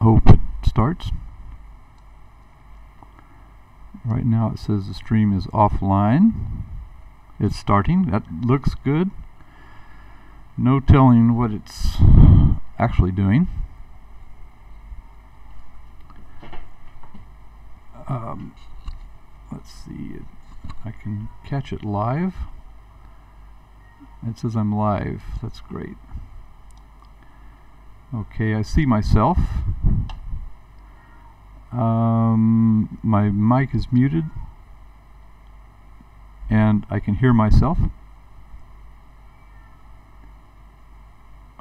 Hope it starts. Right now it says the stream is offline. It's starting. That looks good. No telling what it's actually doing. Let's see. I can catch it live. It says I'm live. That's great. Okay, I see myself. My mic is muted and I can hear myself.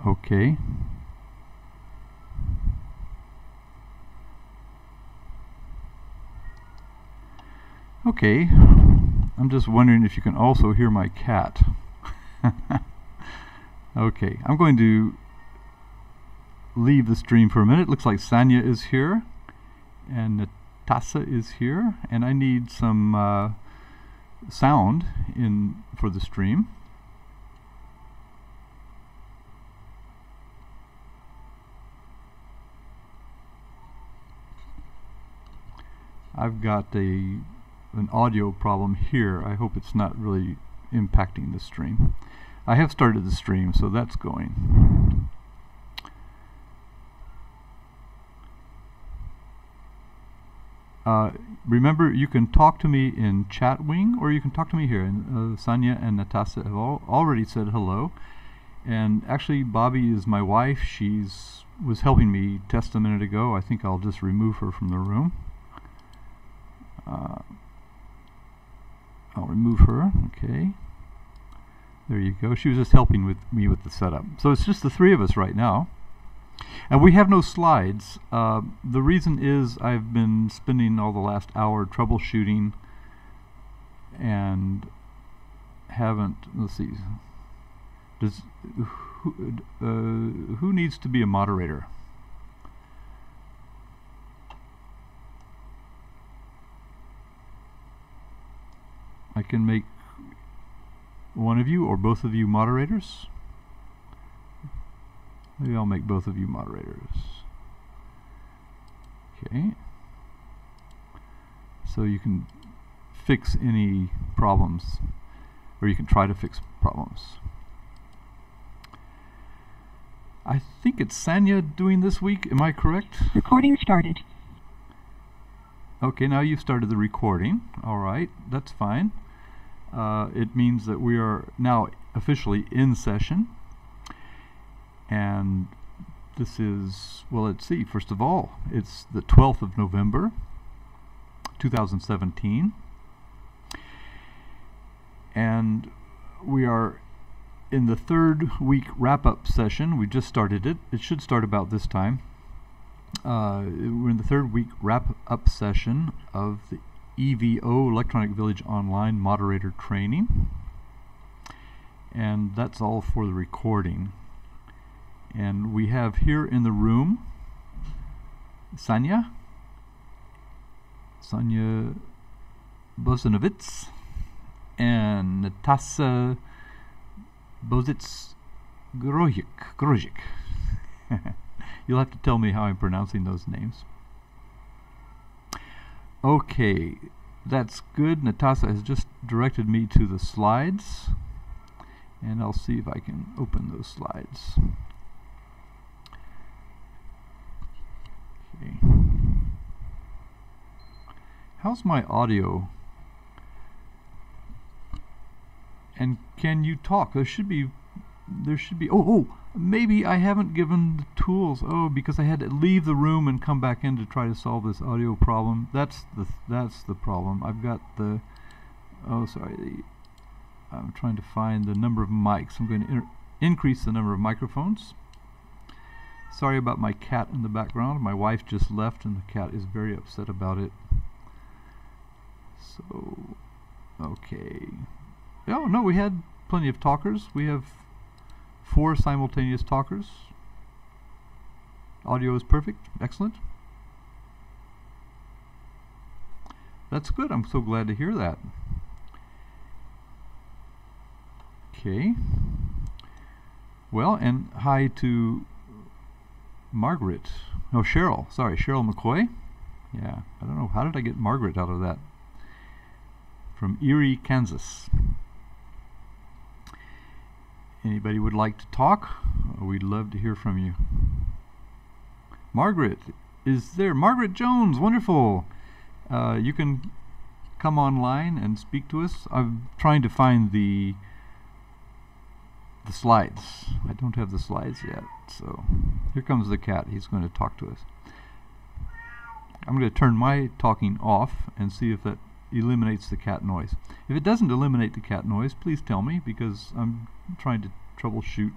Okay. Okay, I'm just wondering if you can also hear my cat. Okay, I'm going to leave the stream for a minute. Looks like Sanya is here and Natasa is here, and I need some sound in for the stream. I've got an audio problem here. I hope it's not really impacting the stream. I have started the stream, so that's going. Remember, you can talk to me in Chatwing, or you can talk to me here. And Sanya and Natasa have already said hello. And actually, Bobby is my wife. Was helping me test a minute ago. I think I'll just remove her from the room. I'll remove her. Okay. There you go. She was just helping me with the setup. So it's just the three of us right now. And we have no slides. The reason is I've been spending all the last hour troubleshooting and haven't, let's see, who needs to be a moderator? I can make one of you or both of you moderators. Maybe I'll make both of you moderators. Okay. So you can fix any problems, or you can try to fix problems. I think it's Sanya doing this week. Am I correct? Recording started. Okay, now you've started the recording. All right, that's fine. It means that we are now officially in session. And this is, well, let's see, first of all, it's the 12th of November, 2017. And we are in the third week wrap-up session. We just started it. It should start about this time. We're in the third week wrap-up session of the EVO Electronic Village Online Moderator Training. And that's all for the recording. And we have here in the room Sanya Bozanovitz and Natasa Bozic-Grozic. You'll have to tell me how I'm pronouncing those names. Okay, that's good. Natasa has just directed me to the slides, and I'll see if I can open those slides. Okay. How's my audio? And can you talk? There should be, maybe I haven't given the tools. Oh, because I had to leave the room and come back in to try to solve this audio problem. That's the problem. I've got the, I'm trying to find the number of mics. I'm going to increase the number of microphones. Sorry about my cat in the background. My wife just left and the cat is very upset about it. So, okay. Oh, no, we had plenty of talkers. We have 4 simultaneous talkers. Audio is perfect. Excellent. That's good. I'm so glad to hear that. Okay. Well, and hi to Margaret. No, Cheryl. Sorry, Cheryl McCoy. Yeah, I don't know. How did I get Margaret out of that? From Erie, Kansas. Anybody would like to talk? We'd love to hear from you. Margaret is there. Margaret Jones, wonderful. You can come online and speak to us. I'm trying to find the slides. I don't have the slides yet. So here comes the cat. He's going to talk to us. I'm going to turn my talking off and see if that eliminates the cat noise. If it doesn't eliminate the cat noise, please tell me, because I'm trying to troubleshoot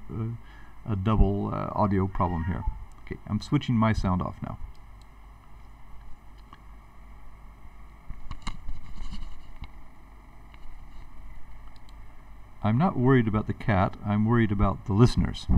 a double audio problem here. Okay, I'm switching my sound off now. I'm not worried about the cat, I'm worried about the listeners.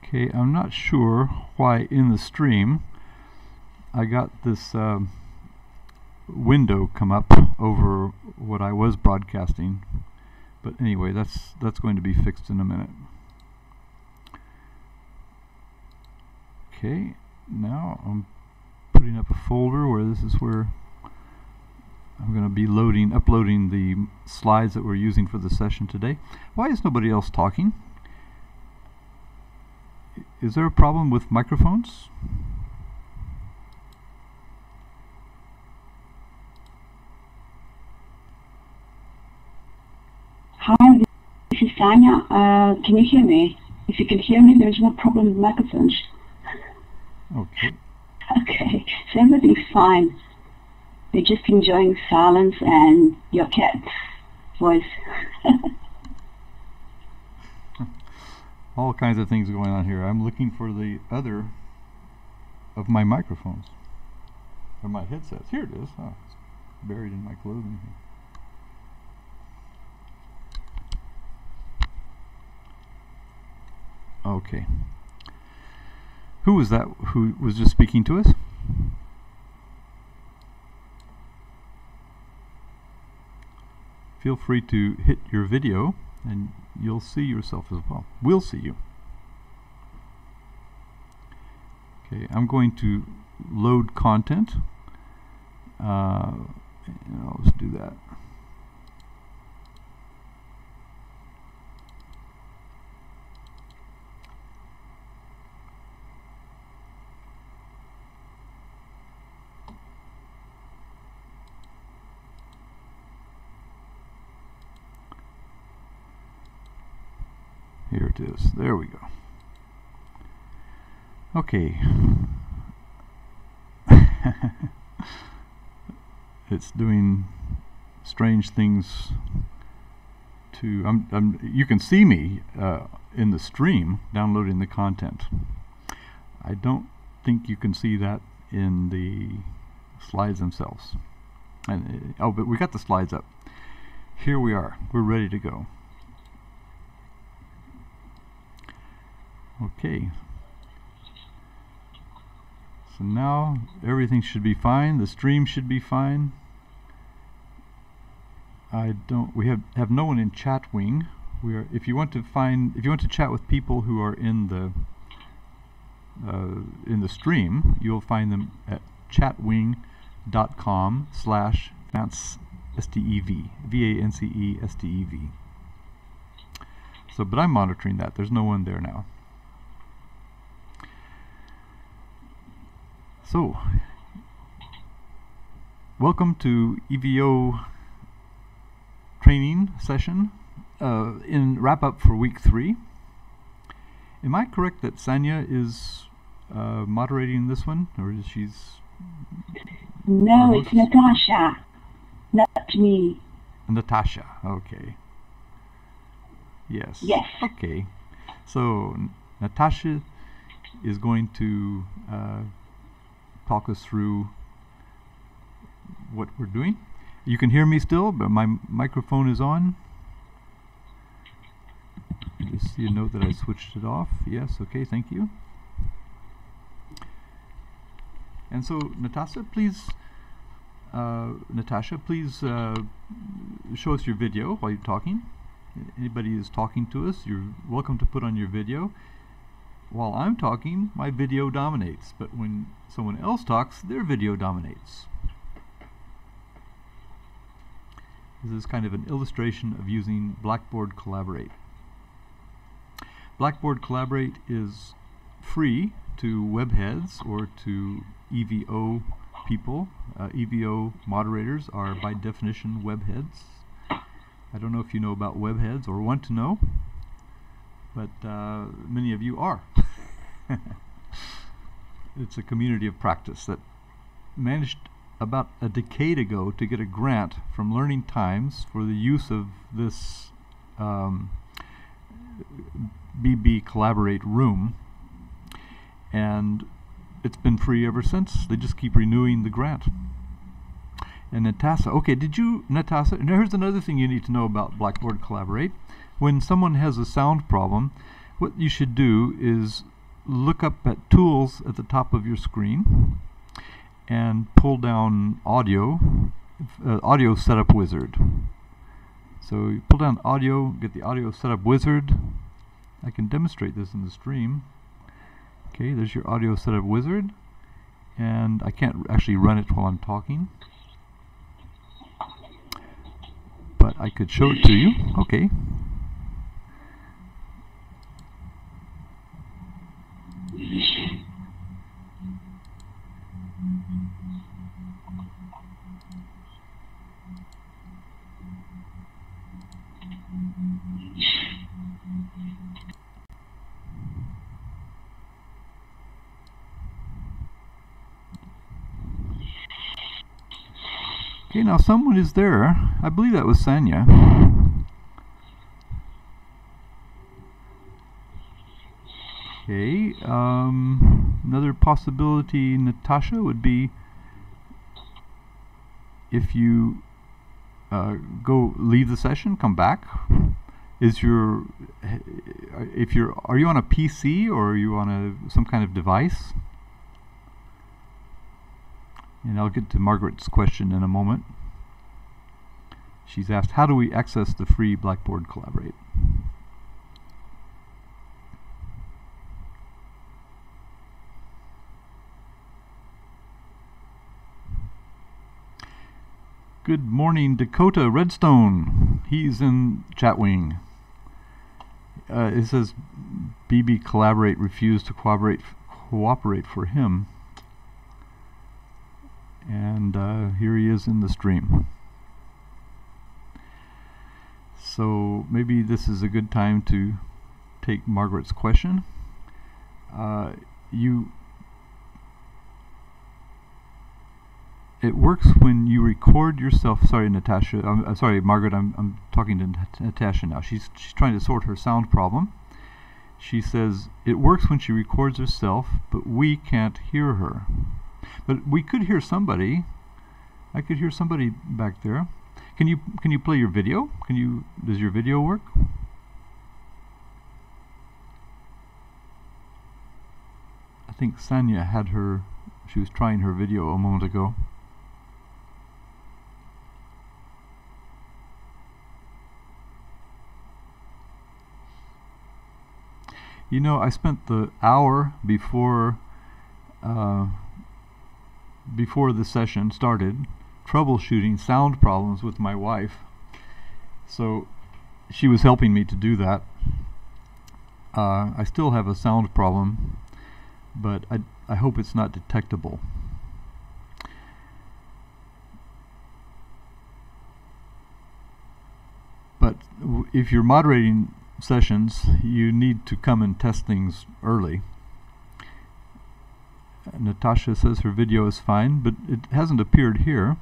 Okay, I'm not sure why in the stream I got this window come up over what I was broadcasting, but anyway, that's going to be fixed in a minute. Okay, now I'm putting up a folder where this is where I'm going to be uploading the slides that we're using for the session today. Why is nobody else talking? Is there a problem with microphones? Hi, this is Tanya. Can you hear me? If you can hear me, there's no problem with microphones. Okay. Okay, so everything's fine. We're just enjoying silence and your cat's voice. All kinds of things going on here. I'm looking for the other of my microphones, or my headsets. Here it is. Oh, it's buried in my clothing here. Okay. Who was that who was just speaking to us? Feel free to hit your video and you'll see yourself as well. We'll see you. Okay, I'm going to load content. I'll just do that. Here it is. There we go. Okay. It's doing strange things to you can see me in the stream downloading the content. I don't think you can see that in the slides themselves. And oh, but we got the slides up. Here we are. We're ready to go. Okay, so now everything should be fine. The stream should be fine. We have no one in chat wing. If you want to chat with people who are in the stream, you'll find them at chatwing.com/VANCESTEV, VANCESTEV. So, but I'm monitoring that. There's no one there now. So, welcome to EVO training session in wrap-up for week 3. Am I correct that Sanya is moderating this one, or is she's... No, it's Natasha, not me. Natasha, okay. Yes. Yes. Okay. So Natasha is going to talk us through what we're doing. You can hear me still, but my microphone is on. Just see a note that I switched it off. Yes, okay, thank you. And so Natasha, please show us your video while you're talking. Anybody is talking to us, you're welcome to put on your video. While I'm talking, my video dominates, but when someone else talks, their video dominates. This is kind of an illustration of using Blackboard Collaborate. Blackboard Collaborate is free to webheads or to EVO people. EVO moderators are by definition webheads. I don't know if you know about webheads or want to know, but many of you are. It's a community of practice that managed about a decade ago to get a grant from Learning Times for the use of this BB Collaborate room, and it's been free ever since. They just keep renewing the grant. And Natasha, okay, Natasha, and here's another thing you need to know about Blackboard Collaborate. When someone has a sound problem, what you should do is look up at Tools at the top of your screen and pull down Audio, Audio Setup Wizard. So you pull down Audio, get the Audio Setup Wizard. I can demonstrate this in the stream. Okay, there's your Audio Setup Wizard, and I can't actually run it while I'm talking, but I could show it to you. Okay. Okay, now someone is there. I believe that was Sanya. Okay, another possibility, Natasha, would be if you leave the session, come back. Are you on a PC or are you on some kind of device? And I'll get to Margaret's question in a moment. She's asked, how do we access the free Blackboard Collaborate? Good morning, Dakota Redstone. He's in Chatwing. It says BB Collaborate refused to cooperate for him. And here he is in the stream. So maybe this is a good time to take Margaret's question. It works when you record yourself. Sorry, Natasha. Sorry, Margaret. I'm talking to Natasha now. She's trying to sort her sound problem. She says it works when she records herself, but we can't hear her. But we could hear somebody. I could hear somebody back there. Can you play your video? Does your video work? I think Sanya had she was trying her video a moment ago. You know, I spent the hour before the session started troubleshooting sound problems with my wife. So she was helping me to do that. I still have a sound problem, but I hope it's not detectable. But if you're moderating sessions, you need to come and test things early. Natasha says her video is fine, but it hasn't appeared here.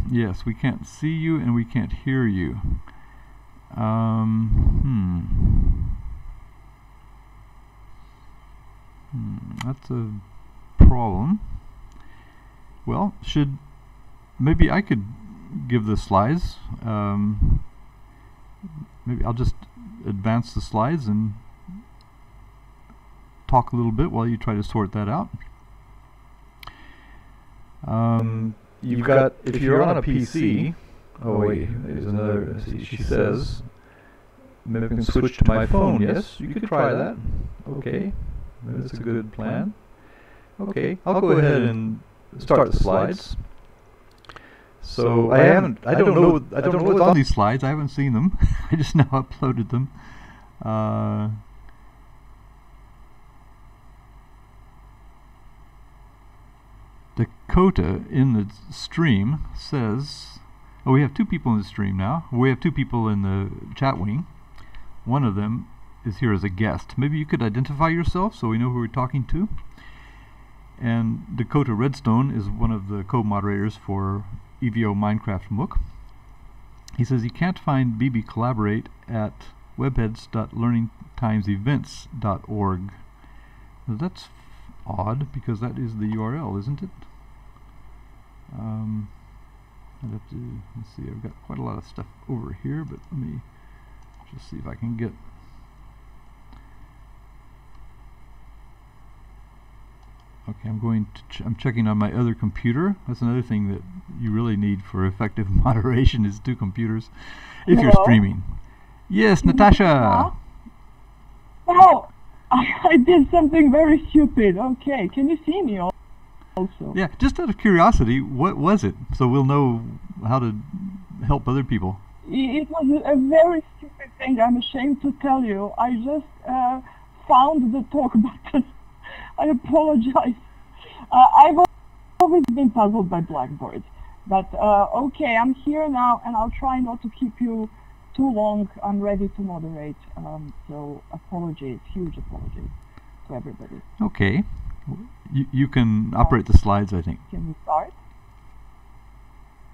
Yes, we can't see you and we can't hear you. That's a problem. Well, maybe I could give the slides. Maybe I'll just advance the slides and talk a little bit while you try to sort that out. You've got, if you're on a PC, oh wait, there's another, she says, maybe I can switch to my phone. Yes, you could try that. Okay, that's a good plan. Okay, I'll go ahead and start the slides. So I don't know what's on these slides. I haven't seen them. I just now uploaded them. Dakota in the stream says, oh, we have two people in the stream now. We have two people in the chat wing. One of them is here as a guest. Maybe you could identify yourself so we know who we're talking to. And Dakota Redstone is one of the co-moderators for EVO Minecraft MOOC. He says he can't find BB Collaborate at webheads.learningtimesevents.org. Well, that's odd, because that is the URL, isn't it? I'd have to, let's see, I've got quite a lot of stuff over here, but let me just see if I can get. Okay, I'm checking on my other computer. That's another thing that you really need for effective moderation is two computers if you're streaming. Yes, Natasha. Oh, I did something very stupid. Okay, can you see me also? Yeah, just out of curiosity, what was it? So we'll know how to help other people. It was a very stupid thing. I'm ashamed to tell you. I just found the talk button. I apologize. I've always been puzzled by Blackboard. But okay, I'm here now, and I'll try not to keep you too long. I'm ready to moderate. So apologies, huge apologies to everybody. Okay. You can operate the slides, I think. Can we start?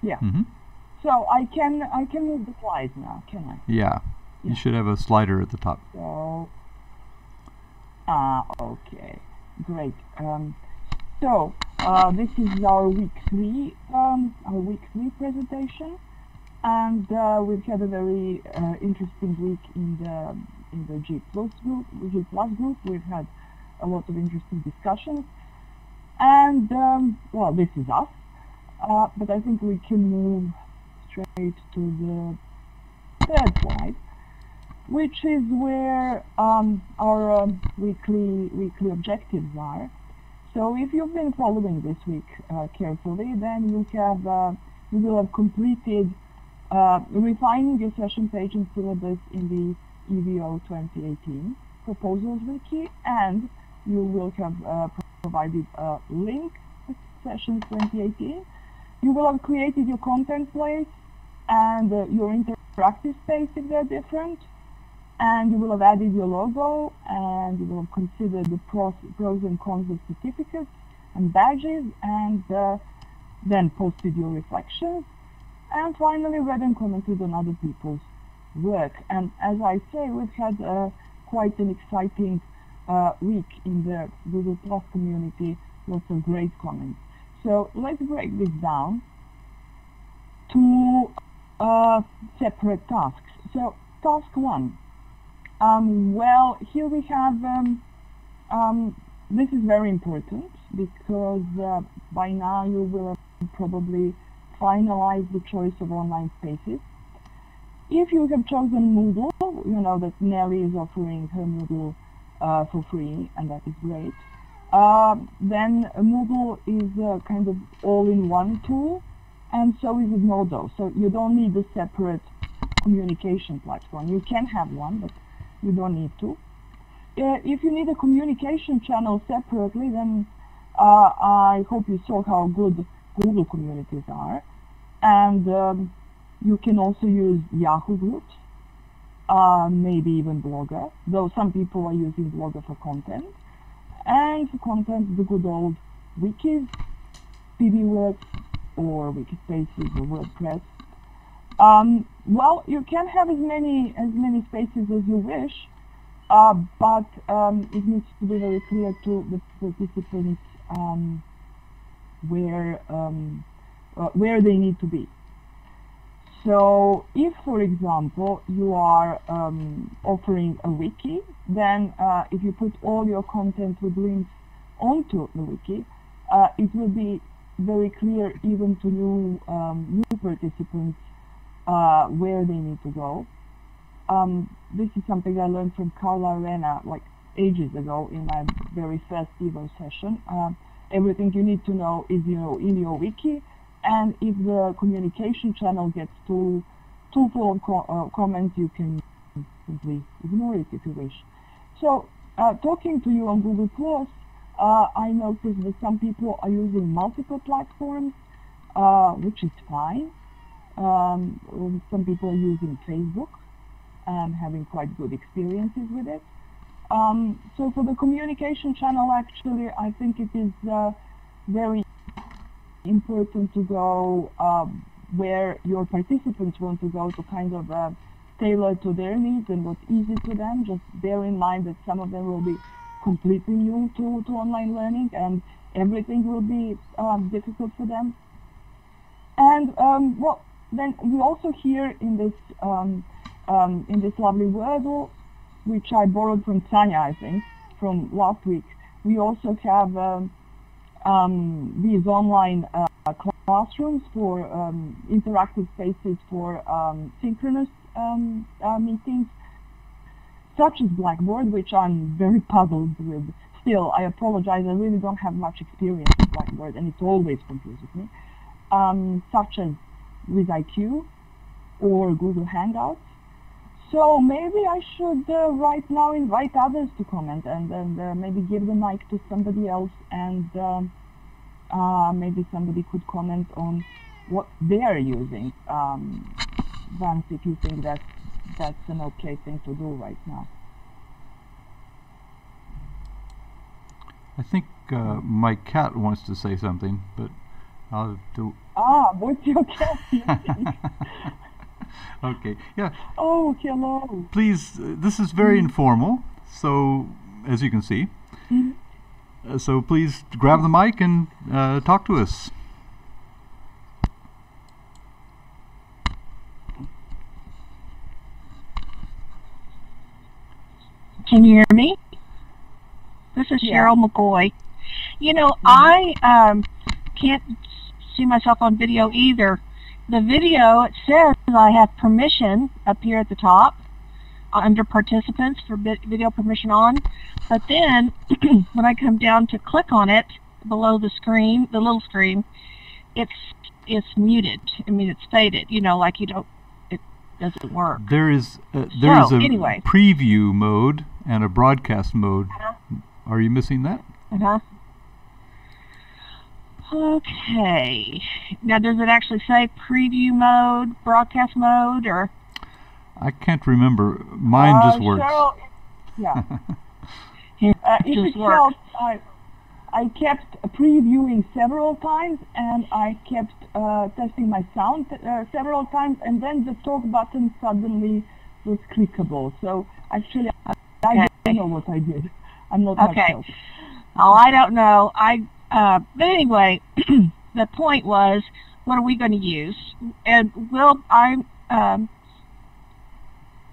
Yeah. Mm-hmm. So I can move the slides now, can I? Yeah. You should have a slider at the top. So okay, great. So this is our week 3 presentation, and we've had a very interesting week in the G+ group. We've had a lot of interesting discussions, and well, this is us. But I think we can move straight to the third slide, which is where our weekly objectives are. So if you've been following this week carefully, then you will have completed refining your session page and syllabus in the EVO2018 proposals wiki, and you will have provided a link to session 2018. You will have created your content place and your interactive space if they're different, and you will have added your logo, and you will have considered the pros and cons of certificates and badges, and then posted your reflections, and finally read and commented on other people's work. And as I say, we've had quite an exciting week in the Google Plus community, lots of great comments. So let's break this down to separate tasks. So task 1. Well, here we have, this is very important because by now you will have probably finalized the choice of online spaces. If you have chosen Moodle, you know that Nelly is offering her Moodle for free, and that is great. Then Moodle is a kind of all-in-one tool, and so is Modo. So you don't need a separate communication platform. You can have one, but you don't need to. If you need a communication channel separately, then I hope you saw how good Google communities are. And you can also use Yahoo groups, maybe even Blogger, though some people are using Blogger for content. And for content, the good old wikis, PBWorks, or Wikispaces, or WordPress. Well, you can have as many spaces as you wish, but it needs to be very clear to the participants where they need to be. So, if, for example, you are offering a wiki, then if you put all your content with links onto the wiki, it will be very clear even to new participants where they need to go. This is something I learned from Carla Arena like ages ago in my very first EVO session. Everything you need to know is in your wiki, and if the communication channel gets too full of comments, you can simply ignore it if you wish. So, talking to you on Google Plus, I noticed that some people are using multiple platforms, which is fine. Some people are using Facebook and having quite good experiences with it. So for the communication channel, actually, I think it is very important to go where your participants want to go, to kind of tailor to their needs and what's easy to them. Just bear in mind that some of them will be completely new to online learning, and everything will be difficult for them. And well, then we also hear in this lovely Wordle, which I borrowed from Tanya, I think, from last week. We also have these online classrooms for interactive spaces for synchronous meetings, such as Blackboard, which I'm very puzzled with. Still, I apologize, I really don't have much experience with Blackboard, and it always confuses me. Such as with IQ or Google Hangouts. So maybe I should right now invite others to comment, and maybe give the mic to somebody else, and maybe somebody could comment on what they are using. Vance, if you think that's an okay thing to do right now. I think my cat wants to say something, but I'll do... what's your cat using? Okay, yeah. Oh, hello. Please, this is very informal, so, as you can see. So please grab the mic and talk to us. Can you hear me? This is Cheryl McCoy. You know, I can't see myself on video either. The video, it says I have permission up here at the top under participants for video permission on, but then when I come down to click on it below the screen, the little screen, it's muted. I mean, it's faded. You know, like you don't. It doesn't work. There is a preview mode and a broadcast mode. Are you missing that? Okay. Now, does it actually say preview mode, broadcast mode, or? I can't remember. Mine just works. Cheryl, yeah. It just works. I kept previewing several times, and I kept testing my sound several times, and then the talk button suddenly was clickable. So actually, I don't know what I did. I'm not much help. Oh, I don't know. But anyway, the point was, what are we going to use? And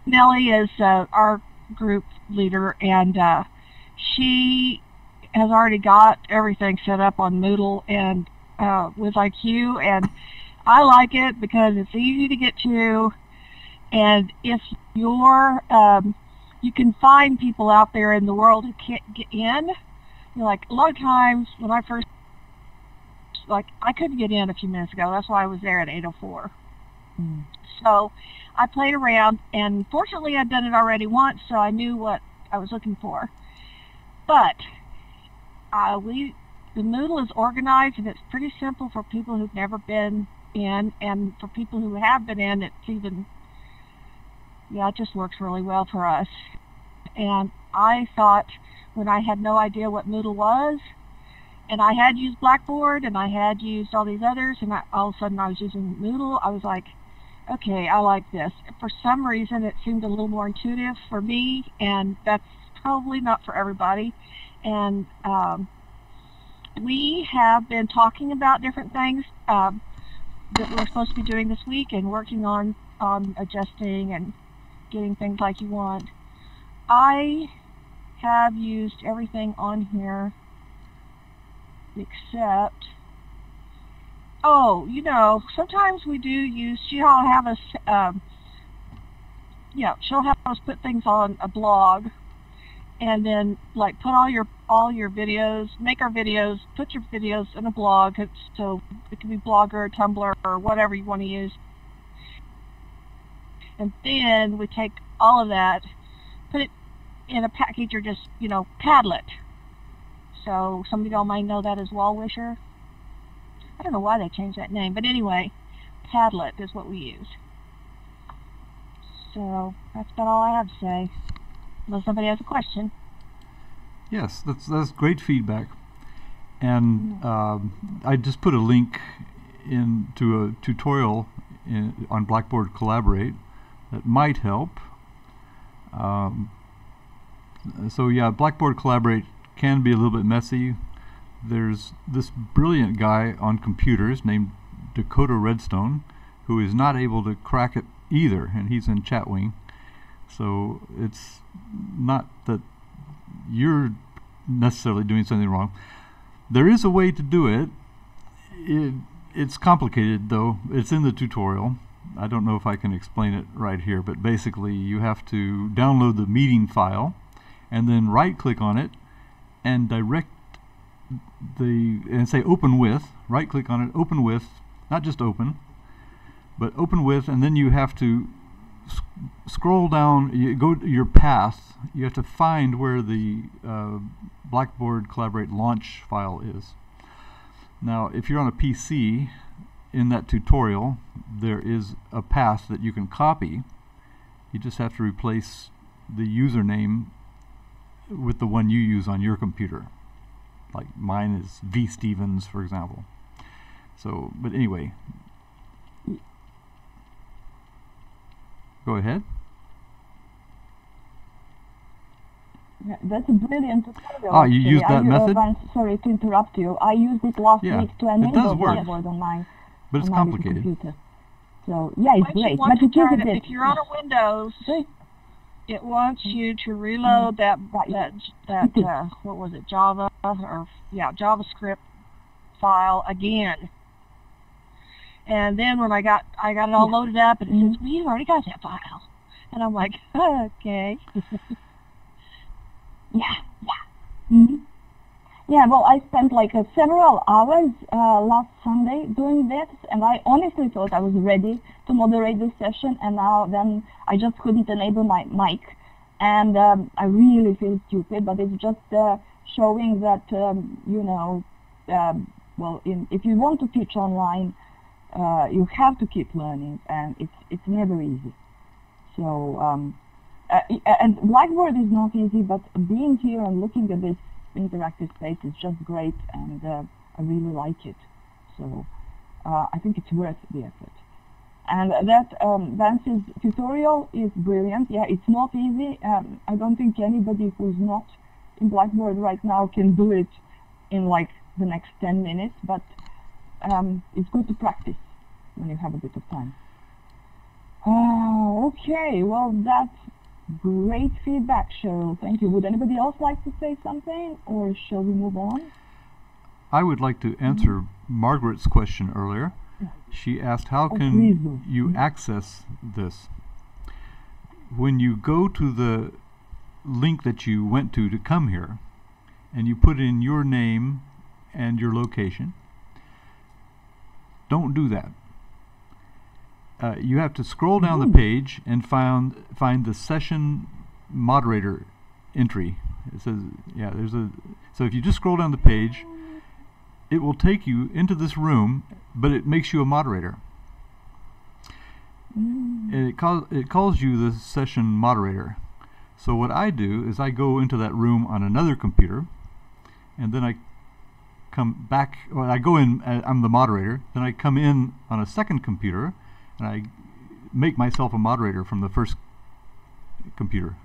Nellie is our group leader, and she has already got everything set up on Moodle and with IQ, and I like it because it's easy to get to, and if you're you can find people out there in the world who can't get in. You know, like a lot of times when I first, like, I couldn't get in a few minutes ago. That's why I was there at 8:04. So I played around, and fortunately I'd done it already once, so I knew what I was looking for. But the Moodle is organized, and it's pretty simple for people who've never been in, and for people who have been in, it's even, it just works really well for us. And I thought, when I had no idea what Moodle was, and I had used Blackboard, and I had used all these others, and all of a sudden I was using Moodle, I was like, okay, I like this. For some reason, it seemed a little more intuitive for me, and that's probably not for everybody. And we have been talking about different things that we're supposed to be doing this week, and working on adjusting and getting things like you want. I have used everything on here except, sometimes we do use, she'll have us put things on a blog, and then like put all your videos, make our videos, put your videos in a blog, so it can be Blogger, Tumblr, or whatever you want to use. And then we take all of that, put it in a package, or just, Padlet. So some of y'all might know that as Wall Wisher. I don't know why they changed that name, but anyway, Padlet is what we use. So that's about all I have to say, unless somebody has a question. Yes, that's great feedback. And I just put a link into a tutorial on Blackboard Collaborate that might help. So yeah, Blackboard Collaborate can be a little bit messy. There's this brilliant guy on computers named Dakota Redstone who is not able to crack it either, and he's in Chatwing. So it's not that you're necessarily doing something wrong. There is a way to do it. It's complicated, though. It's in the tutorial. I don't know if I can explain it right here, but basically you have to download the meeting file and then right-click on it and direct and say open with, right-click on it, open with, not just open, but open with, and then you have to scroll down, you go to your path, you have to find where the Blackboard Collaborate launch file is. Now, if you're on a PC, in that tutorial, there is a path that you can copy. You just have to replace the username with the one you use on your computer. Like mine is V. Stevens, for example. So, but anyway, go ahead. Yeah, that's a brilliant tutorial. You used that method? Sorry to interrupt you. I used it last week to enable Blackboard on my but it's complicated. Computer. So yeah, it's great. But it is a bit. If you're on a Windows, it wants you to reload that what was it, Java or JavaScript file again. And then when I got it all loaded up, and it says, "We've already got that file," and I'm like, "Okay." Yeah, well, I spent like several hours last Sunday doing this, and I honestly thought I was ready to moderate this session, and then I just couldn't enable my mic, and I really feel stupid, but it's just showing that, if you want to teach online, you have to keep learning, and it's never easy. So, and Blackboard is not easy, but being here and looking at this interactive space is just great, and I really like it. So I think it's worth the effort. And that Vance's tutorial is brilliant. Yeah, it's not easy. I don't think anybody who's not in Blackboard right now can do it in like the next 10 minutes, but it's good to practice when you have a bit of time. Okay, well, that's great feedback, Cheryl. Thank you. Would anybody else like to say something, or shall we move on? I would like to answer Margaret's question earlier. She asked, how can you access this? When you go to the link that you went to come here, and you put in your name and your location, don't do that. you have to scroll down the page and find the session moderator entry. It says, yeah, so if you just scroll down the page, it will take you into this room, but it makes you a moderator. And it calls you the session moderator. So what I do is I go into that room on another computer, and then I come back, well, I go in, I'm the moderator, then I come in on a second computer, and I make myself a moderator from the first computer.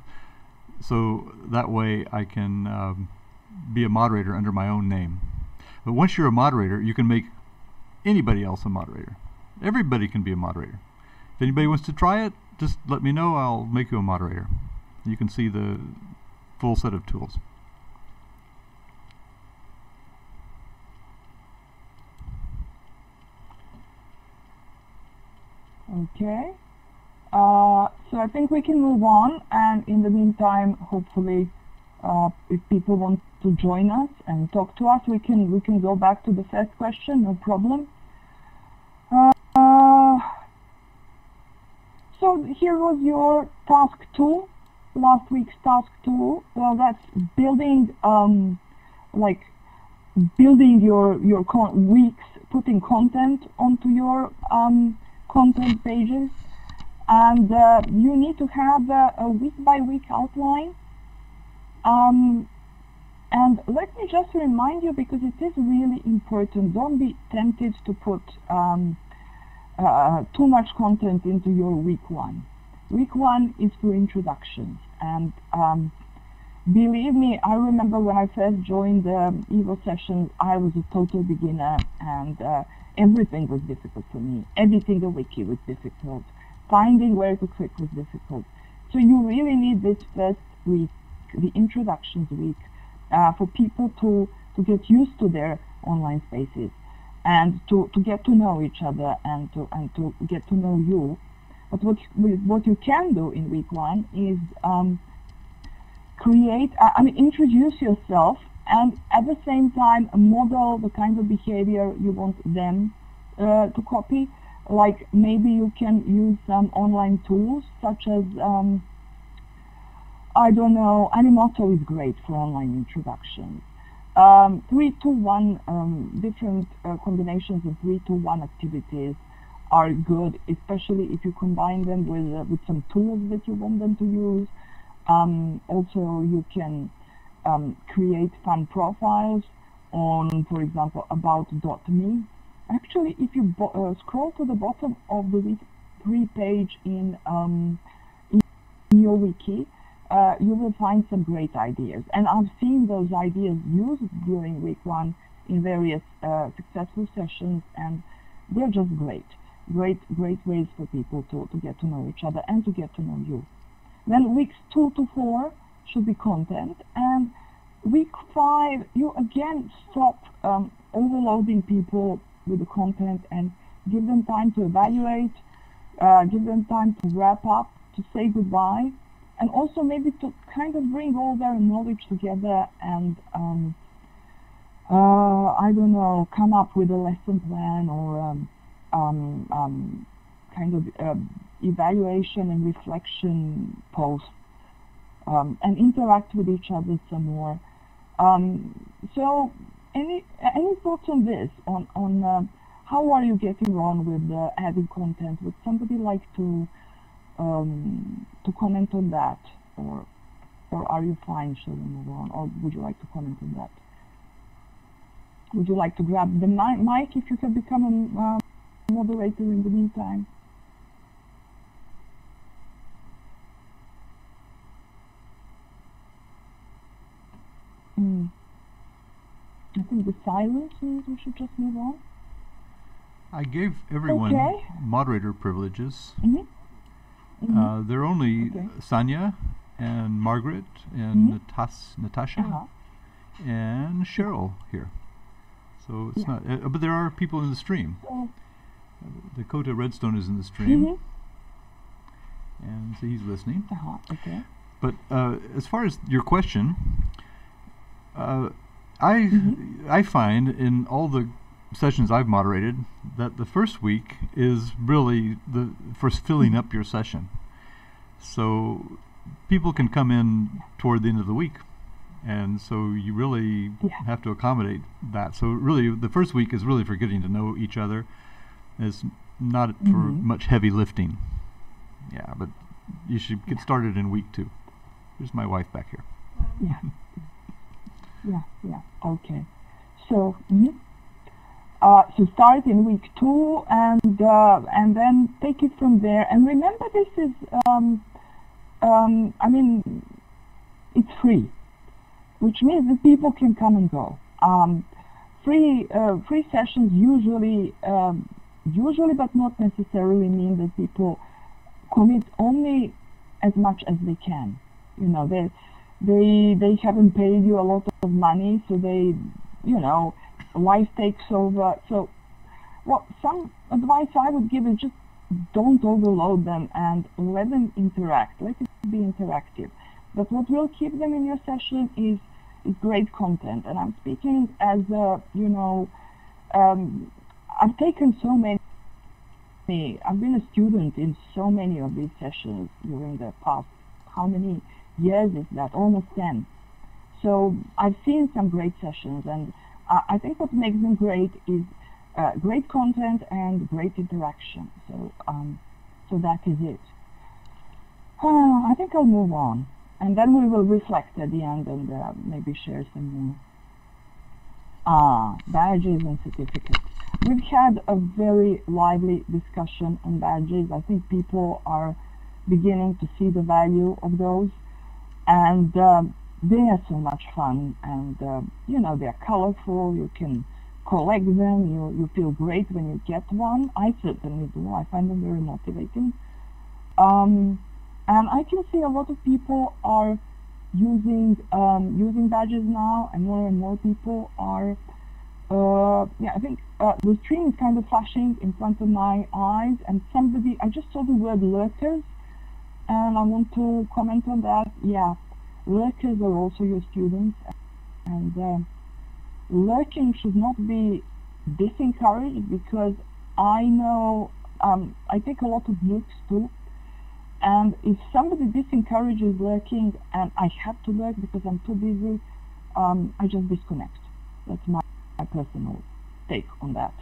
So that way I can be a moderator under my own name. But once you're a moderator, you can make anybody else a moderator. Everybody can be a moderator. If anybody wants to try it, just let me know, I'll make you a moderator. You can see the full set of tools. Okay. So I think we can move on, and in the meantime, hopefully, if people want to join us and talk to us, we can go back to the first question, no problem. So here was your task 2, last week's task 2. Well, that's building, building your weeks, putting content onto your content pages, and you need to have a week-by-week outline. And let me just remind you, because it is really important, don't be tempted to put too much content into your week 1. Week 1 is for introductions, and believe me, I remember when I first joined the EVO sessions, I was a total beginner, and everything was difficult for me. Editing a wiki was difficult. Finding where to click was difficult. So you really need this first week, the introductions week, for people to get used to their online spaces, and to get to know each other, and to get to know you. But what you can do in week 1 is introduce yourself, and at the same time model the kind of behavior you want them to copy. Like maybe you can use some online tools such as I don't know, Animoto is great for online introductions. 3-to-1, different combinations of 3-to-1 activities are good, especially if you combine them with some tools that you want them to use. Also, you can create fun profiles on, for example, about.me. Actually, if you scroll to the bottom of the week 3 page in your wiki, you will find some great ideas. And I've seen those ideas used during week 1 in various successful sessions, and they're just great. Great ways for people to get to know each other and to get to know you. Then weeks 2 to 4 should be content, and week 5 you again stop overloading people with the content and give them time to evaluate, give them time to wrap up, to say goodbye, and also maybe to kind of bring all their knowledge together and I don't know, come up with a lesson plan or kind of evaluation and reflection post, and interact with each other some more. So any thoughts on this, on how are you getting on with adding content? Would somebody like to comment on that, or are you fine? Shall we move on, or would you like to comment on that? Would you like to grab the mic if you have become a moderator in the meantime? I think the silence means we should just move on. I gave everyone moderator privileges. They're only Sanya and Margaret and Natasha and Cheryl here. So it's not, but there are people in the stream. Dakota Redstone is in the stream, and so he's listening. But as far as your question, I find in all the sessions I've moderated that the first week is really for filling up your session. So people can come in toward the end of the week, and so you really have to accommodate that. So really the first week is really for getting to know each other. It's not for much heavy lifting. Yeah, but you should get started in week 2. There's my wife back here. Okay. So so start in week 2 and then take it from there. And remember, this is I mean, it's free, which means that people can come and go. Free sessions usually but not necessarily mean that people commit only as much as they can. You know, they haven't paid you a lot of money, so they, you know, life takes over. So some advice I would give is just don't overload them and let them interact. Let it be interactive. But what will keep them in your session is great content. And I'm speaking as a, you know, I've taken so many. I've been a student in so many of these sessions during the past, how many years is that? Almost 10. So I've seen some great sessions, and I think what makes them great is great content and great interaction. So so that is it. I think I'll move on, and then we will reflect at the end and maybe share some more. Badges and certificates. We've had a very lively discussion on badges. I think people are beginning to see the value of those, and they are so much fun, and you know, they're colorful. You can collect them. You feel great when you get one. I certainly do. I find them very motivating. And I can see a lot of people are using badges now, and more people are. I think the screen is kind of flashing in front of my eyes, and I just saw the word lurkers, and I want to comment on that. Yeah, lurkers are also your students, and lurking should not be disencouraged, because I know I take a lot of looks too, and if somebody disencourages lurking and I have to lurk because I'm too busy, I just disconnect. That's my personal take on that.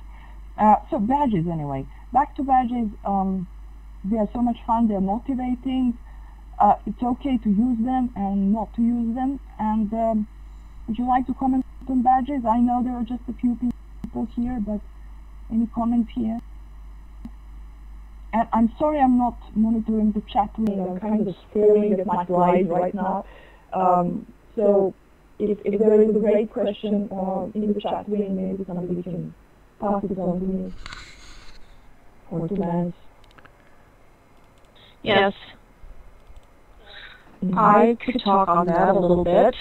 So badges, anyway. Back to badges. They are so much fun. They're motivating. It's okay to use them and not to use them. And would you like to comment on badges? I know there are just a few people here, but any comments here? And I'm sorry I'm not monitoring the chat room. I'm kind of staring at my slides right now. So if there is a great question in the chat room, maybe somebody can pass it on to me or to Lance. Yes. I could talk on that a little bit.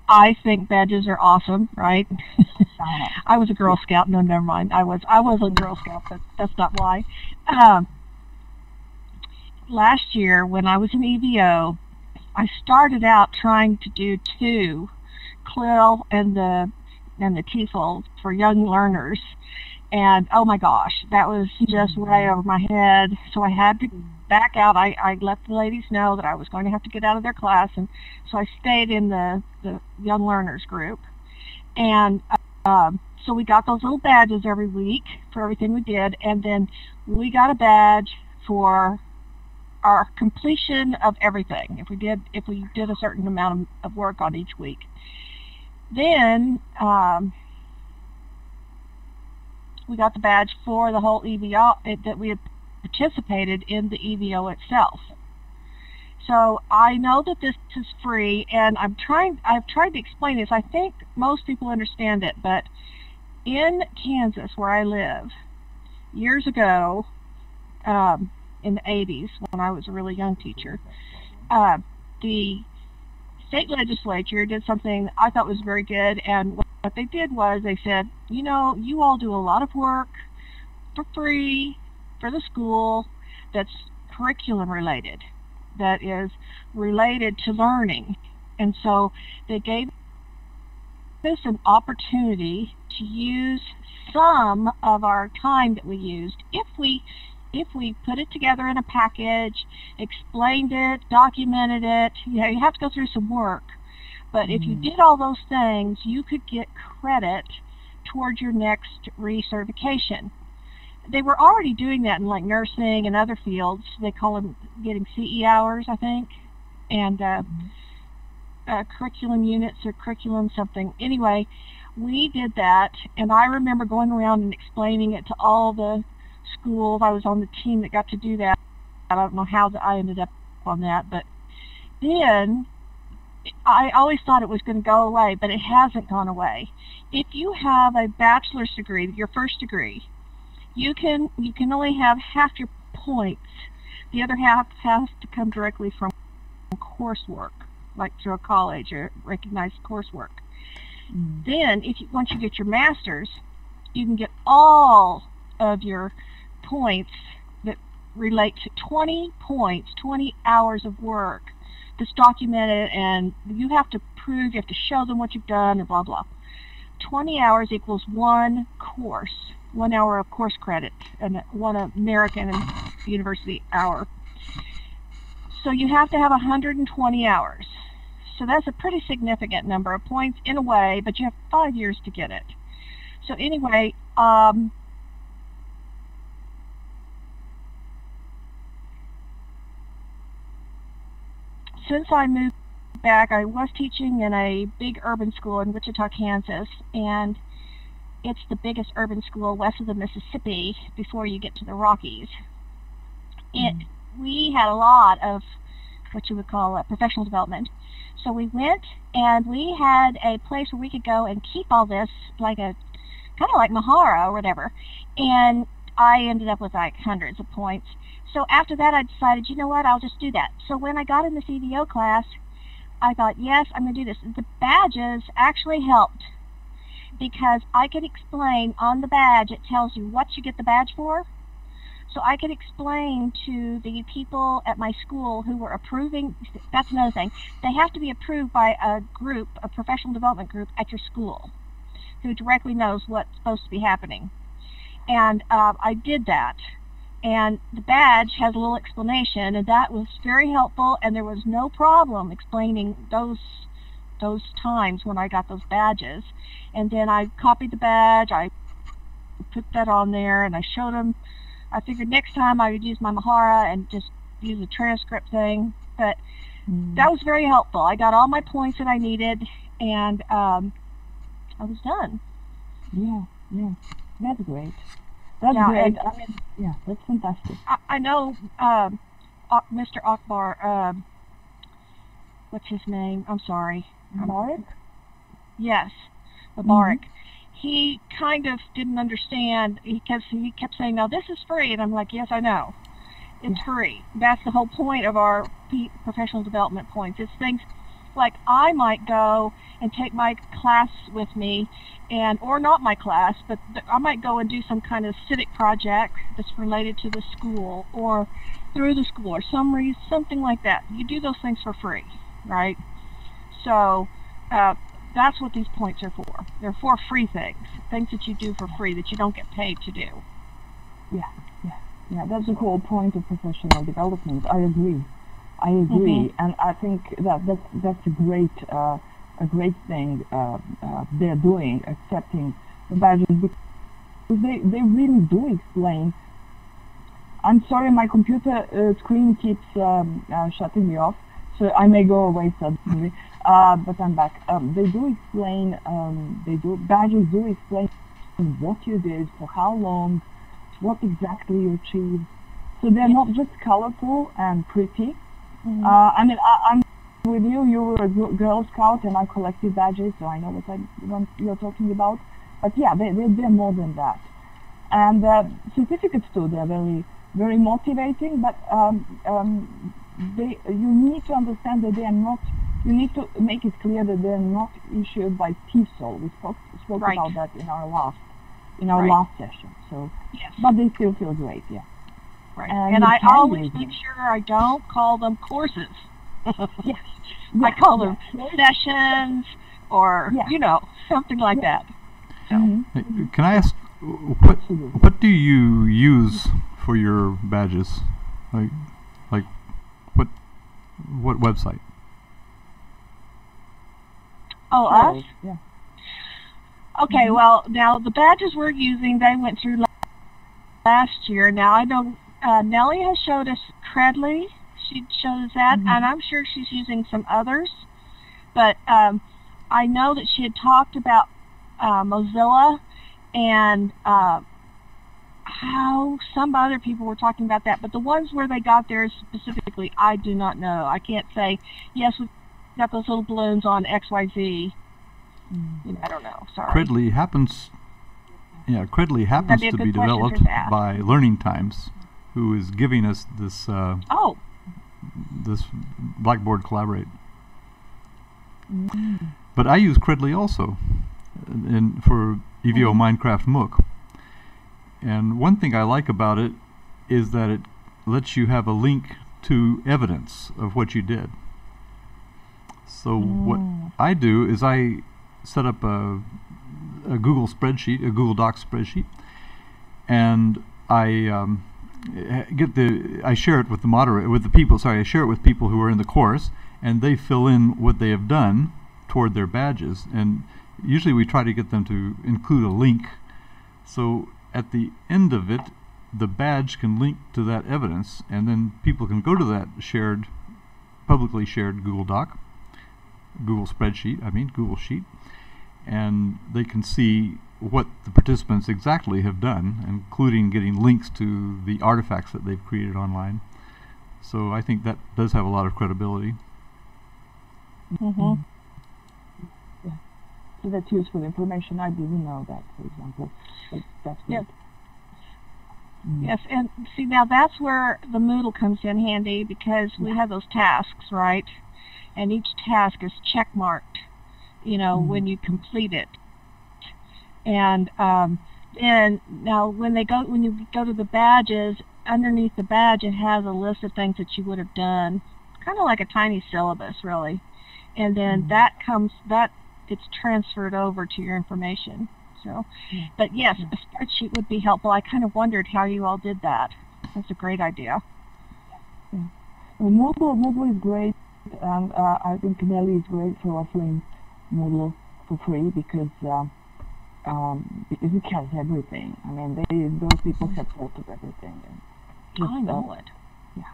I think badges are awesome, right? I was a Girl Scout. No, never mind. I was a Girl Scout, but that's not why. Last year, when I was in EVO, I started out trying to do 2, CLIL and the TEFL for young learners, and oh my gosh, that was just way over my head. So I had to back out. I let the ladies know that I was going to have to get out of their class, and so I stayed in the young learners group. And so we got those little badges every week for everything we did, and then we got a badge for our completion of everything, if we did a certain amount of work on each week. Then we got the badge for the whole EVO that we had participated in the EVO itself. So I know that this is free, and I've tried to explain this. I think most people understand it, but in Kansas, where I live, years ago, in the 80s, when I was a really young teacher, the state legislature did something I thought was very good, and what they did was they said, you know, you all do a lot of work for free for the school that's curriculum related, that is related to learning, and so they gave us an opportunity to use some of our time that we used. If we put it together in a package, explained it, documented it, you have to go through some work. But if you did all those things, you could get credit towards your next recertification. They were already doing that in like nursing and other fields. They call them getting CE hours, I think, and curriculum units or curriculum something. Anyway, we did that, and I remember going around and explaining it to all the schools. I was on the team that got to do that. I don't know how I ended up on that, but then I always thought it was going to go away, but it hasn't gone away. If you have a bachelor's degree, your first degree, you can only have half your points. The other half has to come directly from coursework, like through a college or recognized coursework. Then, once you get your master's, you can get all of your points that relate to 20 points, 20 hours of work that's documented, and you have to prove, you have to show them what you've done, and blah, blah. 20 hours equals one course, 1 hour of course credit, and 1 American University hour. So you have to have 120 hours. So that's a pretty significant number of points in a way, but you have 5 years to get it. So anyway, since I moved back, I was teaching in a big urban school in Wichita, Kansas, and it's the biggest urban school west of the Mississippi before you get to the Rockies. We had a lot of what you would call professional development. So we went and we had a place where we could go and keep all this, like kind of like Mahara or whatever. And I ended up with like hundreds of points. So after that, I decided, you know what, I'll just do that. So when I got in this EVO class, I thought, yes, I'm going to do this. The badges actually helped because I could explain on the badge, it tells you what you get the badge for. So I could explain to the people at my school who were approving. That's another thing. They have to be approved by a group, a professional development group at your school, who directly knows what's supposed to be happening. And I did that. And the badge has a little explanation, and that was very helpful, and there was no problem explaining those times when I got those badges. And then I copied the badge, I put that on there, and I showed them. I figured next time I would use my Mahara and just use a transcript thing, but that was very helpful. I got all my points that I needed, and I was done. Yeah, that's great. That's great. I mean, yeah, that's fantastic. I know Mr. Akbar, what's his name? I'm sorry. Mubarak? Yes, Mubarak. He kind of didn't understand because he kept saying, no, this is free. And I'm like, yes, I know. It's free. That's the whole point of our professional development points. It's things like I might go and take my class with me, or not my class, but I might go and do some kind of civic project that's related to the school or through the school or something like that. You do those things for free, right? So that's what these points are for. They're for free things that you do for free that you don't get paid to do. Yeah, that's the whole point of professional development. I agree, and I think that's a great thing they're doing, accepting the badges, because they really do explain. I'm sorry, my computer screen keeps shutting me off, so I may go away suddenly. But I'm back. They do explain. Badges do explain what you did, for how long, what exactly you achieved. So they're not just colorful and pretty. I mean, I'm with you. You were a Girl Scout, and I collected badges, so I know what you're talking about. But yeah, they're more than that. And certificates too. They're very, very motivating. But you need to understand that they are not. You need to make it clear that they're not issued by TESOL. We spoke about that in our last session. So, but they still feel great, yeah. Right. And I always make sure I don't call them courses. Yes. I call them sessions, or, Yeah. you know, something like that. So. Hey, can I ask, what do you use for your badges? Like what website? Oh, us? Yeah. Okay, well, now the badges we're using, they went through last year. Now, I know Nellie has showed us Credly. She showed us that, and I'm sure she's using some others. But I know that she had talked about Mozilla and how some other people were talking about that. But the ones where they got theirs specifically, I do not know. I can't say, yes, we've got those little balloons on XYZ. I don't know. Sorry. Credly happens to be developed by Learning Times, who is giving us this this Blackboard Collaborate. But I use Credly also for EVO Minecraft MOOC. And one thing I like about it is that it lets you have a link to evidence of what you did. So what I do is I set up a Google spreadsheet, a Google Docs spreadsheet, and I I share it with the moderator, with the people. Sorry, I share it with people who are in the course, and they fill in what they have done toward their badges. And usually we try to get them to include a link, so at the end of it, the badge can link to that evidence, and then people can go to that publicly shared Google Doc, Google spreadsheet, Google Sheet, and they can see what the participants exactly have done, including getting links to the artifacts that they've created online. So I think that does have a lot of credibility. Yeah. So that's useful information. I didn't know that, for example. That's good. Yes, and see, now that's where the Moodle comes in handy, because we have those tasks, right? And each task is check marked, when you complete it. And then now when you go to the badges, underneath the badge it has a list of things that you would have done, kind of like a tiny syllabus, really. And then it's transferred over to your information. So, but yes, a spreadsheet would be helpful. I kind of wondered how you all did that. That's a great idea. Yeah. Well, Moodle is great, and I think Nelly is great for offering Moodle for free, because it has everything. I mean, those people have thought of everything. And I know it. Yeah.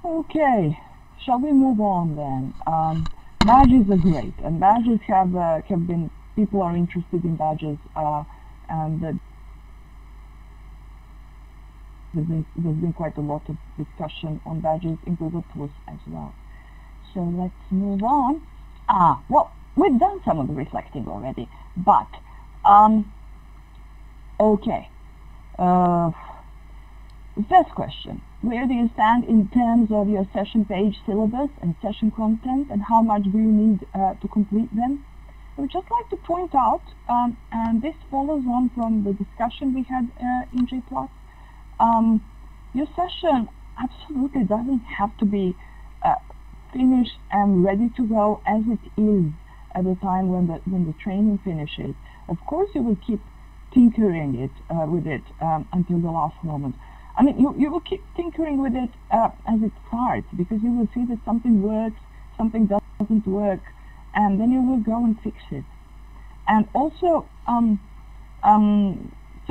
Okay, shall we move on then? Badges are great, and badges have been. People are interested in badges, and there's been quite a lot of discussion on badges in Google Plus as well. So let's move on. Well, we've done some of the reflecting already, but okay. First question: where do you stand in terms of your session page syllabus and session content, and how much do you need to complete them? I would just like to point out, and this follows on from the discussion we had in G+, your session absolutely doesn't have to be finished and ready to go as it is at the time when the training finishes. Of course, you will keep tinkering with it until the last moment. I mean, you will keep tinkering with it as it starts, because you will see that something works, something doesn't work, and then you will go and fix it. And also, some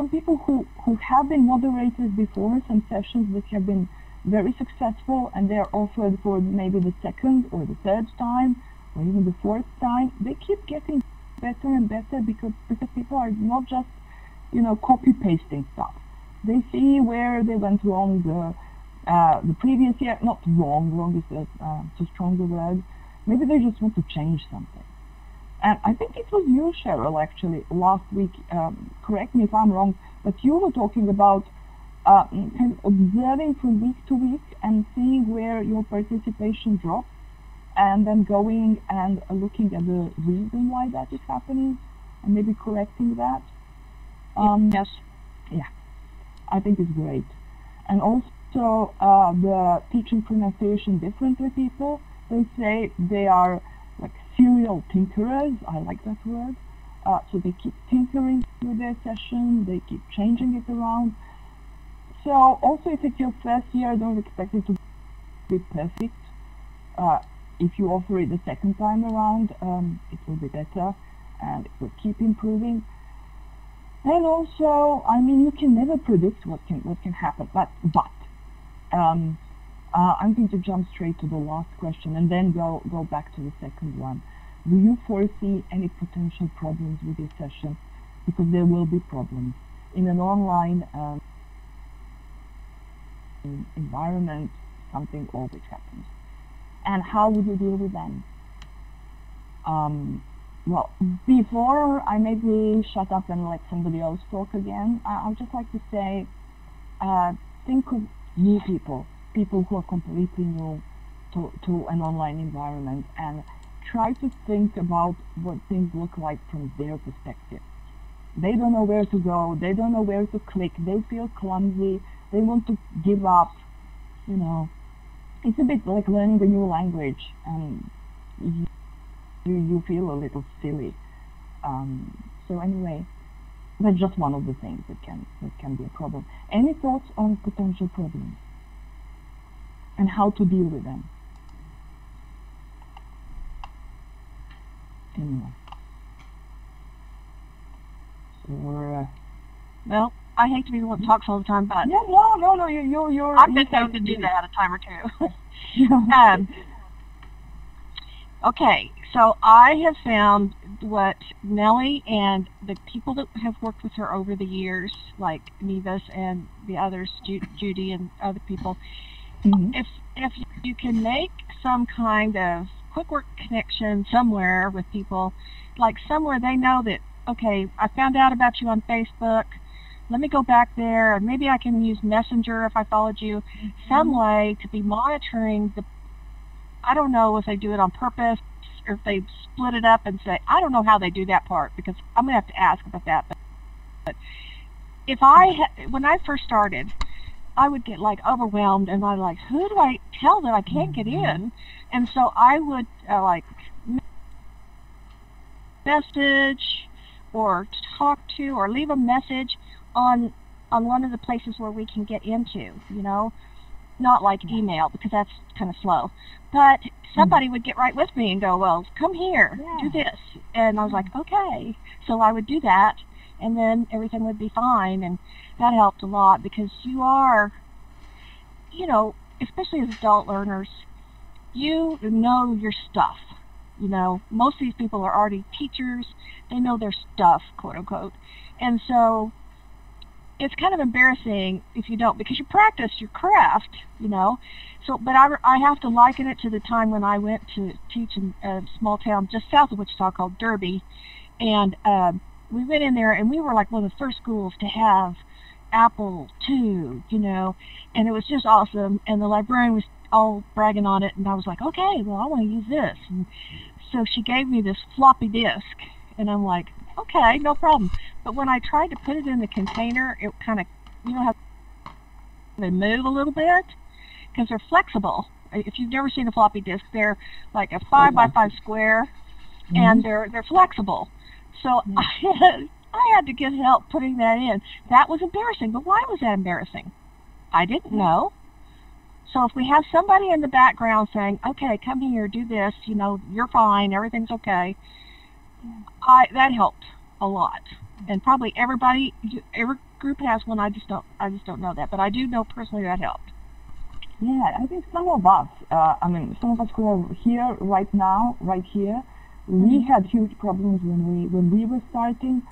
people who have been moderators before, some sessions that have been very successful, and they're offered for maybe the second or the third time, or even the fourth time, they keep getting better and better, because people are not just, copy-pasting stuff. They see where they went wrong the previous year. Not wrong is too strong a word. Maybe they just want to change something. And I think it was you, Cheryl, actually, last week, correct me if I'm wrong, but you were talking about kind of observing from week to week and seeing where your participation drops, and then going and looking at the reason why that is happening, and maybe correcting that. Yes. Yeah, I think it's great. And also the teaching pronunciation differently people. They say they are like serial tinkerers. I like that word. So they keep tinkering with their session, they keep changing it around. So also, if it's your first year, don't expect it to be perfect. If you offer it the second time around, it will be better and it will keep improving. And also, I mean, you can never predict what can happen, but I'm going to jump straight to the last question and then go back to the second one. Do you foresee any potential problems with your session? Because there will be problems in an online environment. Something always happens. And how would you deal with them? Well, before I maybe shut up and let somebody else talk again, I'd just like to say, think of new people who are completely new to an online environment, and try to think about what things look like from their perspective. They don't know where to go, they don't know where to click, they feel clumsy, they want to give up, you know. It's a bit like learning a new language, and you feel a little silly. So anyway, that's just one of the things that can be a problem. Any thoughts on potential problems and how to deal with them? Anyway. So, well, I hate to be the one that talks all the time, but yeah, no, you're. I've been known to do that a time or two. Okay, so I have found what Nellie and the people that have worked with her over the years, like Nevis and the others, Judy and other people, if you can make some kind of quick work connection somewhere with people, like somewhere they know that, okay, I found out about you on Facebook, let me go back there, and maybe I can use Messenger if I followed you, some way to be monitoring the, I don't know if they do it on purpose or if they split it up and say, I don't know how they do that part, because I'm going to have to ask about that. But if when I first started, I would get like overwhelmed, and I'm like, who do I tell that I can't get in? And so I would like message or talk to or leave a message on one of the places where we can get into, you know, not like email, because that's kind of slow. But somebody would get right with me and go, well, come here, do this. And I was like, okay. So I would do that, and then everything would be fine, and that helped a lot, because you are, you know, especially as adult learners, you know your stuff. You know, most of these people are already teachers. They know their stuff, quote unquote. And so it's kind of embarrassing if you don't, because you practice your craft, you know. So, but I have to liken it to the time when I went to teach in a small town just south of Wichita called Derby, and we went in there, and we were like one of the first schools to have Apple II, you know, and it was just awesome. And the librarian was all bragging on it, and I was like, okay, well, I want to use this. And so she gave me this floppy disk, and I'm like, okay, no problem. But when I tried to put it in the container, it kind of, you know how they move a little bit? Because they're flexible. If you've never seen a floppy disk, they're like a 5x5 square, and they're flexible. So I had to get help putting that in. That was embarrassing. But why was that embarrassing? I didn't know. So if we have somebody in the background saying, okay, come here, do this, you know, you're fine, everything's okay, that helped a lot. And probably every group has one. I just don't know that, but I do know personally that helped. Yeah, I think some of us, some of us who are here right now, right here, we had huge problems when we were starting,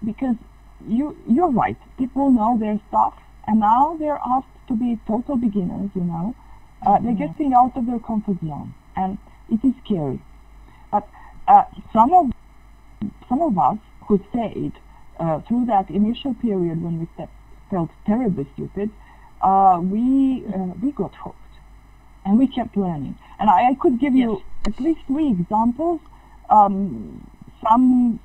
because you're right. People know their stuff, and now they're asked to be total beginners. You know, they're getting out of their comfort zone, and it is scary. But some of us who stayed through that initial period when we felt terribly stupid, we got hooked, and we kept learning. And I could give you at least 3 examples. Some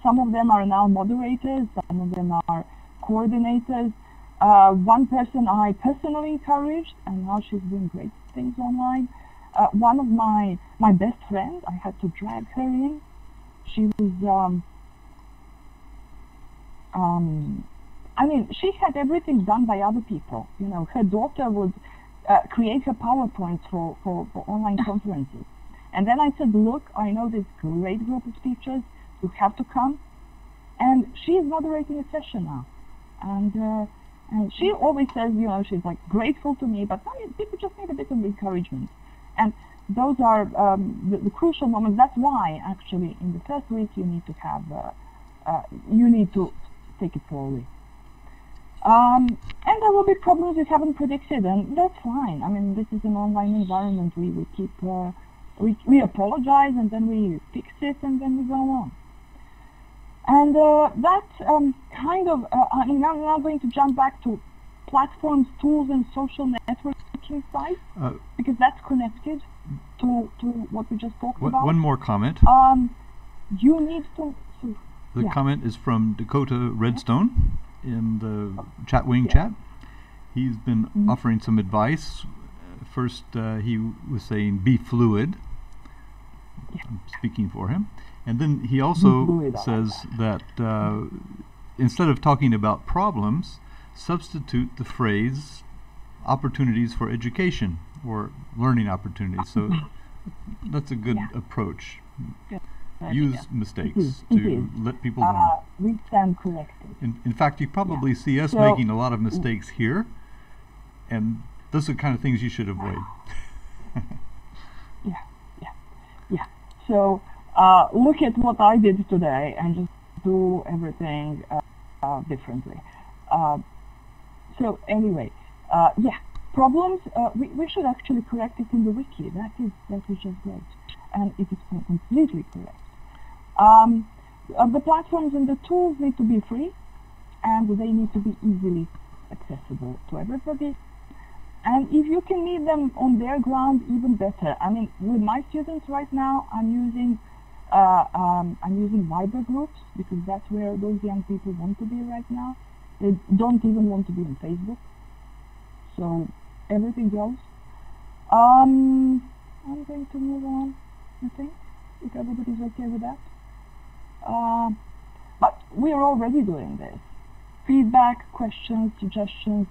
of them are now moderators, some of them are coordinators. One person I personally encouraged, and now she's doing great things online. One of my best friends, I had to drag her in. She was, I mean, she had everything done by other people. You know, her daughter would create her PowerPoints for online conferences. And then I said, look, I know this great group of teachers who have to come. And she is moderating a session now. And she always says, you know, she's like grateful to me, but I mean, people just need a bit of encouragement. And those are the crucial moments. That's why, actually, in the first week, you need to have, you need to take it slowly. And there will be problems we haven't predicted, and that's fine. I mean, this is an online environment. We keep, we apologize, and then we fix it, and then we go on. And that kind of, I'm now going to jump back to platforms, tools, and social networking sites, because that's connected to what we just talked about. One more comment. You need to... The comment is from Dakota Redstone in the Chatwing chat. He's been offering some advice. First, he was saying, be fluid. I'm speaking for him. And then he also says that instead of talking about problems, substitute the phrase opportunities for education or learning opportunities. So that's a good approach. Good. Use mistakes to let people learn. We stand corrected. In fact, you probably see us making a lot of mistakes here, and those are the kind of things you should avoid. So look at what I did today and just do everything differently. So anyway, problems, we should actually correct it in the wiki. That is just great, and it is completely correct. The platforms and the tools need to be free, and they need to be easily accessible to everybody. And if you can meet them on their ground, even better. I mean, with my students right now, I'm using Viber groups, because that's where those young people want to be right now. They don't even want to be on Facebook. So everything goes. I'm going to move on, I think, if everybody's okay with that. But we are already doing this. Feedback, questions, suggestions.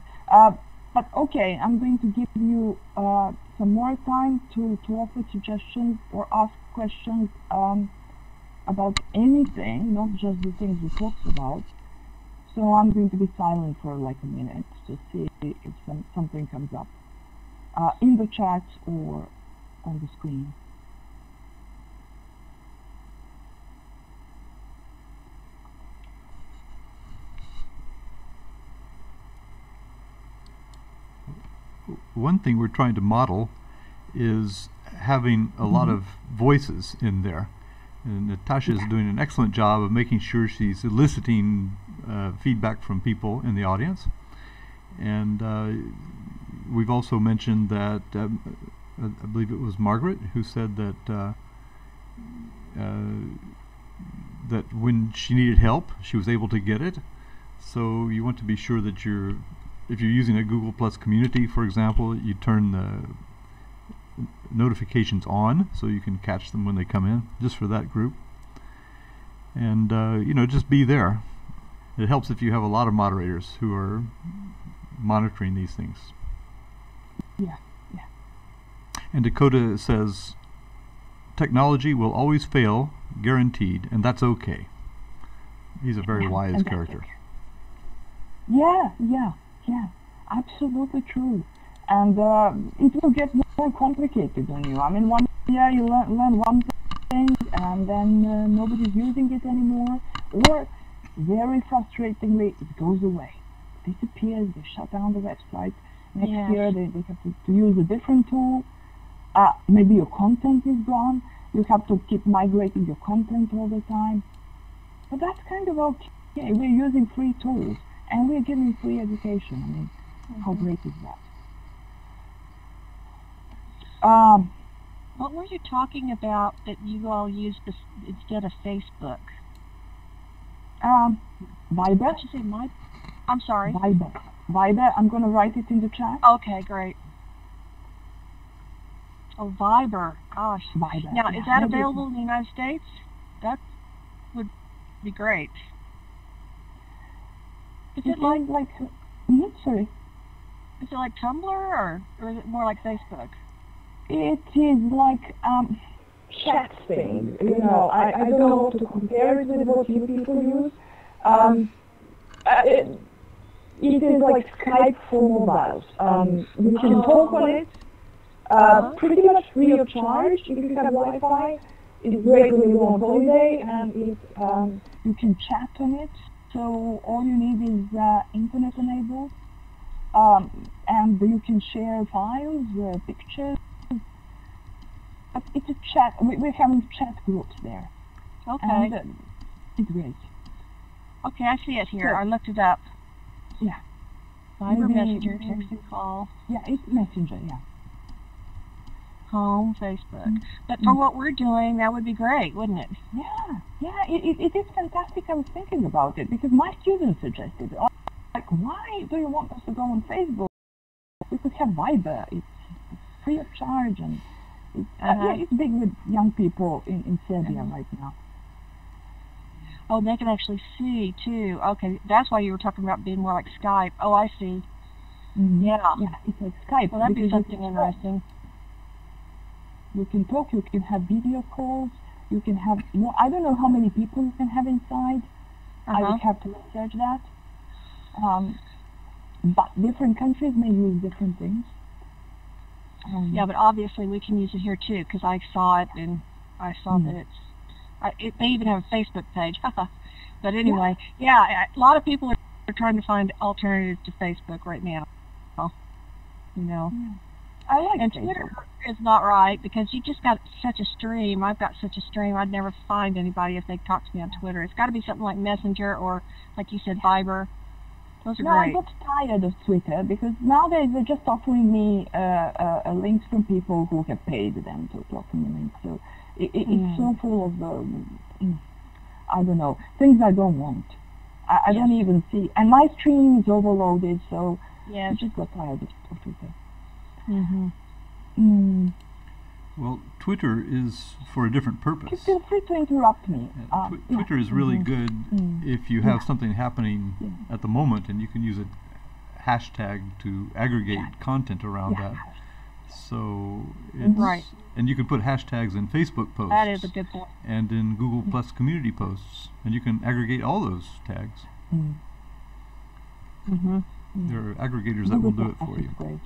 But okay, I'm going to give you some more time to offer suggestions or ask questions about anything, not just the things we talked about. So I'm going to be silent for like a minute to see if something comes up in the chat or on the screen. One thing we're trying to model is having a lot of voices in there. And Natasha is doing an excellent job of making sure she's eliciting feedback from people in the audience. And we've also mentioned that, I believe it was Margaret who said that that when she needed help, she was able to get it. So you want to be sure that if you're using a Google Plus community, for example, you turn the notifications on so you can catch them when they come in, just for that group. And you know, just be there. It helps if you have a lot of moderators who are monitoring these things. Yeah. And Dakota says, technology will always fail, guaranteed, and that's okay. He's a very wise character. Yeah, absolutely true. And it will get more complicated on you. I mean, one year you learn one thing, and then nobody's using it anymore, or very frustratingly, it goes away, disappears, they shut down the website. Next year they have to use a different tool. Maybe your content is gone. You have to keep migrating your content all the time. But that's kind of okay. We're using free tools, and we're giving free education. I mean, how great is that? What were you talking about that you all used instead of Facebook? Viber. Did you say I'm sorry. Viber. I'm going to write it in the chat. Okay, great. Oh, Viber. Gosh. Viber. Now, Yeah. is that available in the United States? That would be great. Is it like sorry? Is it like Tumblr or is it more like Facebook? It is like chat thing. You know, I don't know how to compare it with what you people use. It is like Skype for mobiles. You can talk on it pretty much free of charge if you have Wi-Fi. It's great when you go on holiday, and you can chat on it. So all you need is internet enabled, and you can share files, pictures. But it's a chat. We're having chat groups there. Okay. And, it's great. Okay, I see it here. So, I looked it up. Yeah. Viber, Messenger, text and call. Yeah, it's Messenger, yeah. Home, Facebook. But for what we're doing, that would be great, wouldn't it? Yeah, it is fantastic. I was thinking about it because my students suggested, like, why do you want us to go on Facebook? We could have Viber. It's free of charge, and it's big with young people in Serbia right now. Oh, they can actually see, too. Okay, that's why you were talking about being more like Skype. Oh, I see. Yeah. Yeah, it's like Skype. Well, that'd be something interesting. You can talk, you can have video calls, you can have, I don't know how many people you can have inside. I would have to research that. But different countries may use different things. Yeah, but obviously we can use it here too, because I saw it and I saw that they even have a Facebook page. But anyway, a lot of people are trying to find alternatives to Facebook right now. You know. Yeah. I like and Facebook. Twitter is not right because you just got such a stream. I've got such a stream. I'd never find anybody if they talk to me on Twitter. It's got to be something like Messenger or, like you said, Viber. Those are great. I got tired of Twitter because nowadays they're just offering me links from people who have paid them to offer me links. So it's so full of, I don't know, things I don't want. I don't even see. And my stream is overloaded, so I just got tired of Twitter. Well, Twitter is for a different purpose. Feel free to interrupt me. Twitter is really good if you have something happening at the moment, and you can use a hashtag to aggregate content around that. So it's and you can put hashtags in Facebook posts. That is a good point. And in Google Plus community posts, and you can aggregate all those tags. There are aggregators that will do it for you. Great.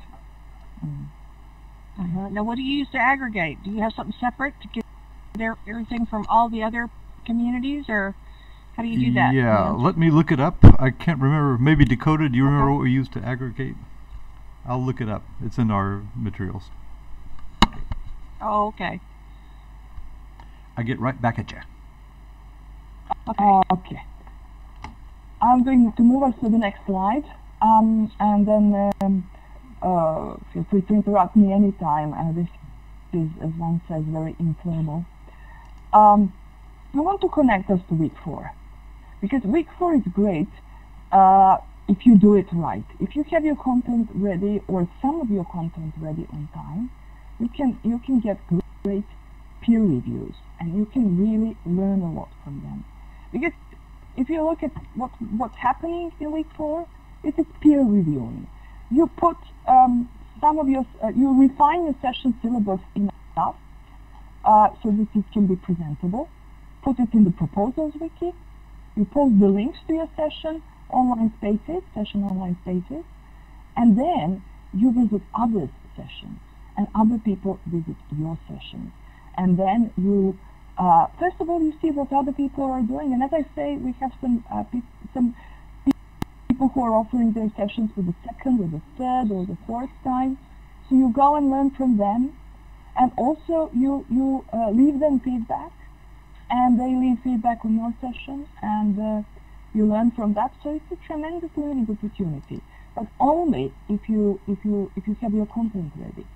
Now, what do you use to aggregate? Do you have something separate to get everything from all the other communities, or how do you do that? Yeah, let me look it up. I can't remember. Maybe Dakota, do you remember what we used to aggregate? I'll look it up. It's in our materials. Oh, okay. I get right back at you. Okay. I'm going to move us to the next slide, and then feel free to interrupt me anytime. This is, as one says, very informal. I want to connect us to week 4, because week 4 is great if you do it right. If you have your content ready, or some of your content ready on time, you can get great peer reviews, and you can really learn a lot from them. Because if you look at what's happening in week 4, it is peer reviewing. You put some of your, you refine your session syllabus enough so that it can be presentable. Put it in the proposals wiki. You post the links to your session online spaces, and then you visit others' sessions, and other people visit your sessions. And then you, first of all, you see what other people are doing. And as I say, we have some people who are offering their sessions for the second or the third or the fourth time. So you go and learn from them, and also you leave them feedback, and they leave feedback on your session, and you learn from that. So it's a tremendous learning opportunity, but only if you have your content ready.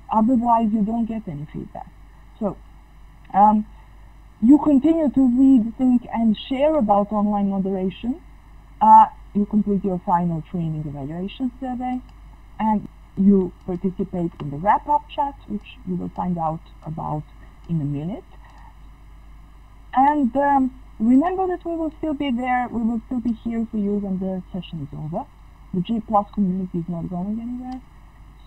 Otherwise, you don't get any feedback. So you continue to read, think, and share about online moderation. You complete your final training evaluation survey, and you participate in the wrap-up chat, which you will find out about in a minute. And remember that we will still be there, we will still be here for you when the session is over. The G+ community is not going anywhere,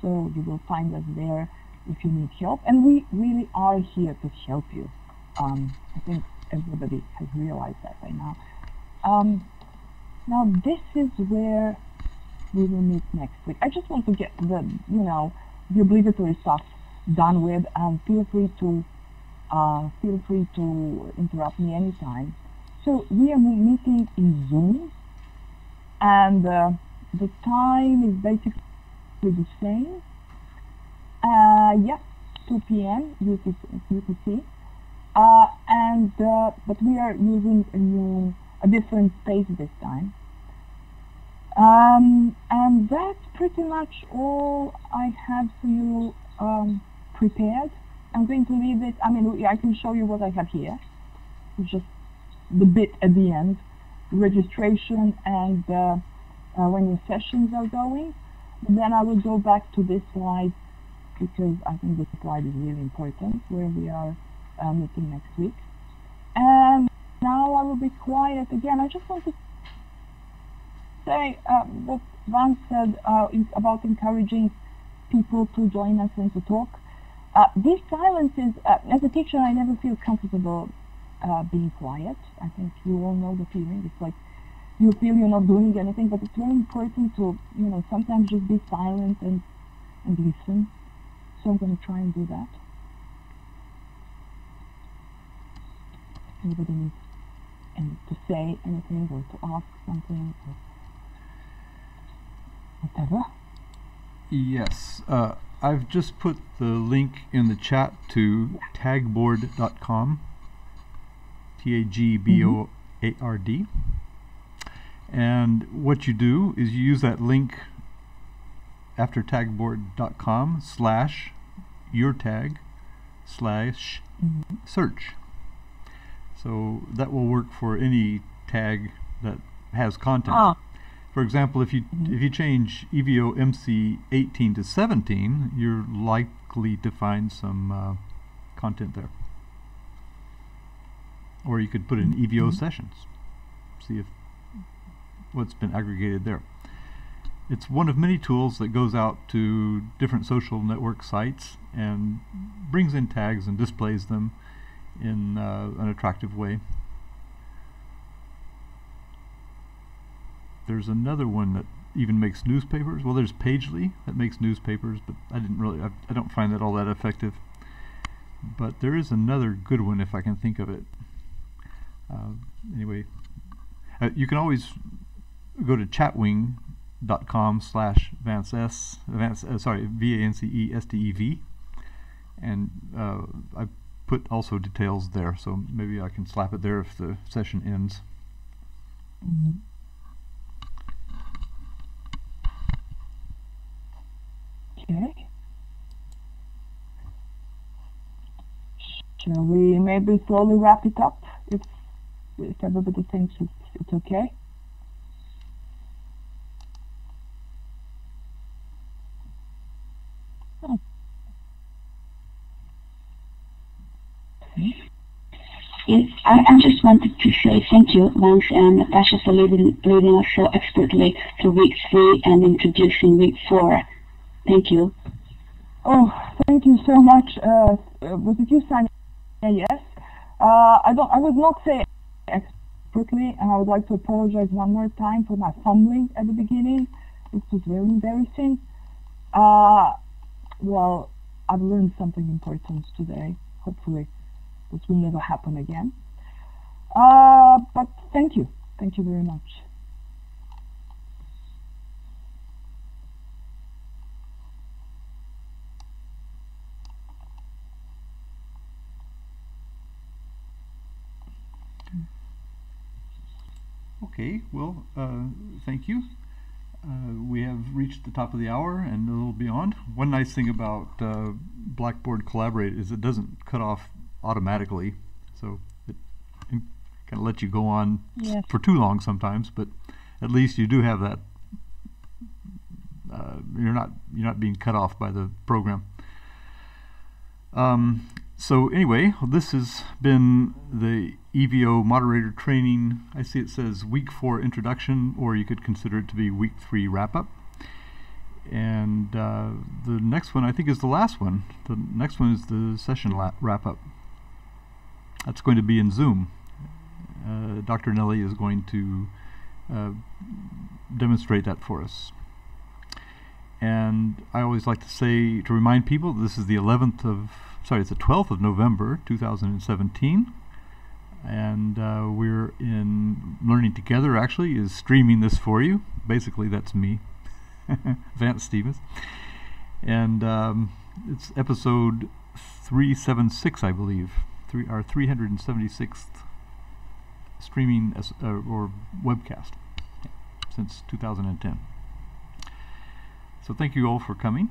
so you will find us there if you need help. And we really are here to help you. I think everybody has realized that by now. Now this is where we will meet next week. I just want to get the, the obligatory stuff done with, and feel free to interrupt me anytime. So we are meeting in Zoom, and the time is basically the same. Yeah, 2 p.m. UTC. But we are using a different space this time. And that's pretty much all I have for you prepared. I'm going to leave it. I mean, I can show you what I have here. It's just the bit at the end, registration and when your sessions are going. But then I will go back to this slide because I think this slide is really important, where we are meeting next week. And now I will be quiet again. I just want to say what Van said about encouraging people to join us and to talk. These silences, as a teacher, I never feel comfortable being quiet. I think you all know the feeling. It's like you feel you're not doing anything, but it's very important to, sometimes just be silent and listen. So I'm going to try and do that. Anybody needs to say anything or to ask something or whatever? Yes. I've just put the link in the chat to tagboard.com, TAGBOARD. And what you do is you use that link after tagboard.com/yourtag/search. So that will work for any tag that has content. For example, if you change EVO2018 to 17, you're likely to find some content there. Or you could put in EVO sessions, see if what's been aggregated there. It's one of many tools that goes out to different social network sites and brings in tags and displays them in an attractive way. There's another one that even makes newspapers. Well, there's Pagely that makes newspapers, but I don't find that all that effective. But there is another good one if I can think of it. Anyway, you can always go to chatwing.com/VANCESTEV, and I put also details there, so maybe I can slap it there if the session ends. Okay. Shall we maybe slowly wrap it up if everybody thinks it's okay? Yes, I just wanted to say thank you, Vance and Natasha, for leading us so expertly through week 3 and introducing week 4. Thank you. Oh, thank you so much. Was it you, Sanya? Yes. I would not say expertly, and I would like to apologize one more time for my fumbling at the beginning. It was very embarrassing. Well, I've learned something important today. Hopefully this will never happen again. But thank you. Thank you very much. Okay, well, thank you. We have reached the top of the hour and a little beyond. One nice thing about Blackboard Collaborate is it doesn't cut off automatically, so it kind of lets you go on for too long sometimes, but at least you do have that you're not being cut off by the program. So anyway, this has been the EVO Moderator Training. I see it says week 4 introduction, or you could consider it to be week 3 wrap-up. And the next one I think is the last one. The next one is the session wrap-up. That's going to be in Zoom. Dr. Nelly is going to demonstrate that for us. And I always like to say, to remind people, this is the 12th of November 2017, and we're in Learning Together. Actually is streaming this for you. Basically that's me, Vance Stevens, and it's episode 376, I believe, our 376th streaming or webcast since 2010. So thank you all for coming.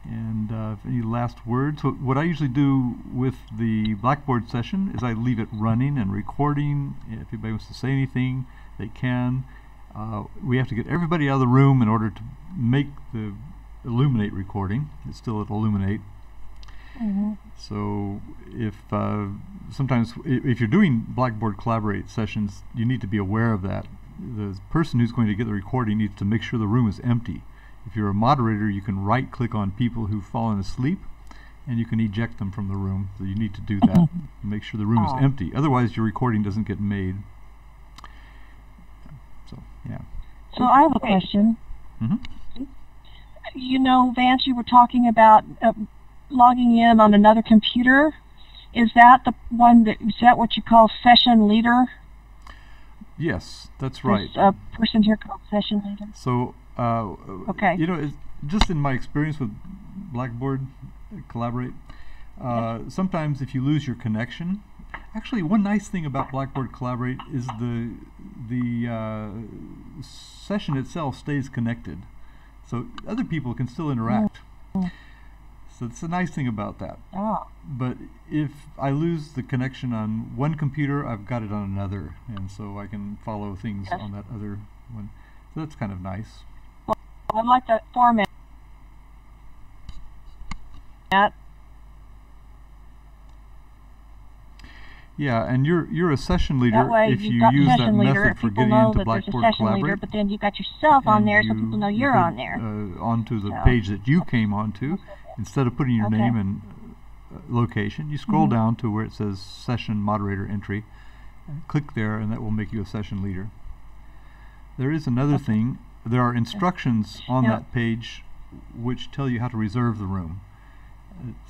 And any last words? So what I usually do with the Blackboard session is I leave it running and recording. If anybody wants to say anything, they can. We have to get everybody out of the room in order to make the Illuminate recording. It's still at Illuminate. Mm-hmm. So if sometimes if you're doing Blackboard Collaborate sessions, you need to be aware of that. The person who's going to get the recording needs to make sure the room is empty. If you're a moderator, you can right-click on people who've fallen asleep, and you can eject them from the room. So you need to do that. Make sure the room is empty. Otherwise, your recording doesn't get made. So, yeah. So I have a question. Mm-hmm. You know, Vance, you were talking about logging in on another computer. Is that the one is that what you call session leader? Yes, that's right. There's a person here called session leader. So, okay. You know, just in my experience with Blackboard Collaborate, sometimes if you lose your connection, actually one nice thing about Blackboard Collaborate is the session itself stays connected, so other people can still interact. So it's a nice thing about that. But if I lose the connection on one computer, I've got it on another, and so I can follow things on that other one. So that's kind of nice. I like that format. Yeah, and you're a session leader if you use that method for getting into Blackboard Collaborate. But then you got yourself on there, so people know you're on there. Onto the page that you came onto, instead of putting your name and location, you scroll down to where it says Session Moderator Entry, and click there, and that will make you a session leader. There is another thing. There are instructions on that page which tell you how to reserve the room.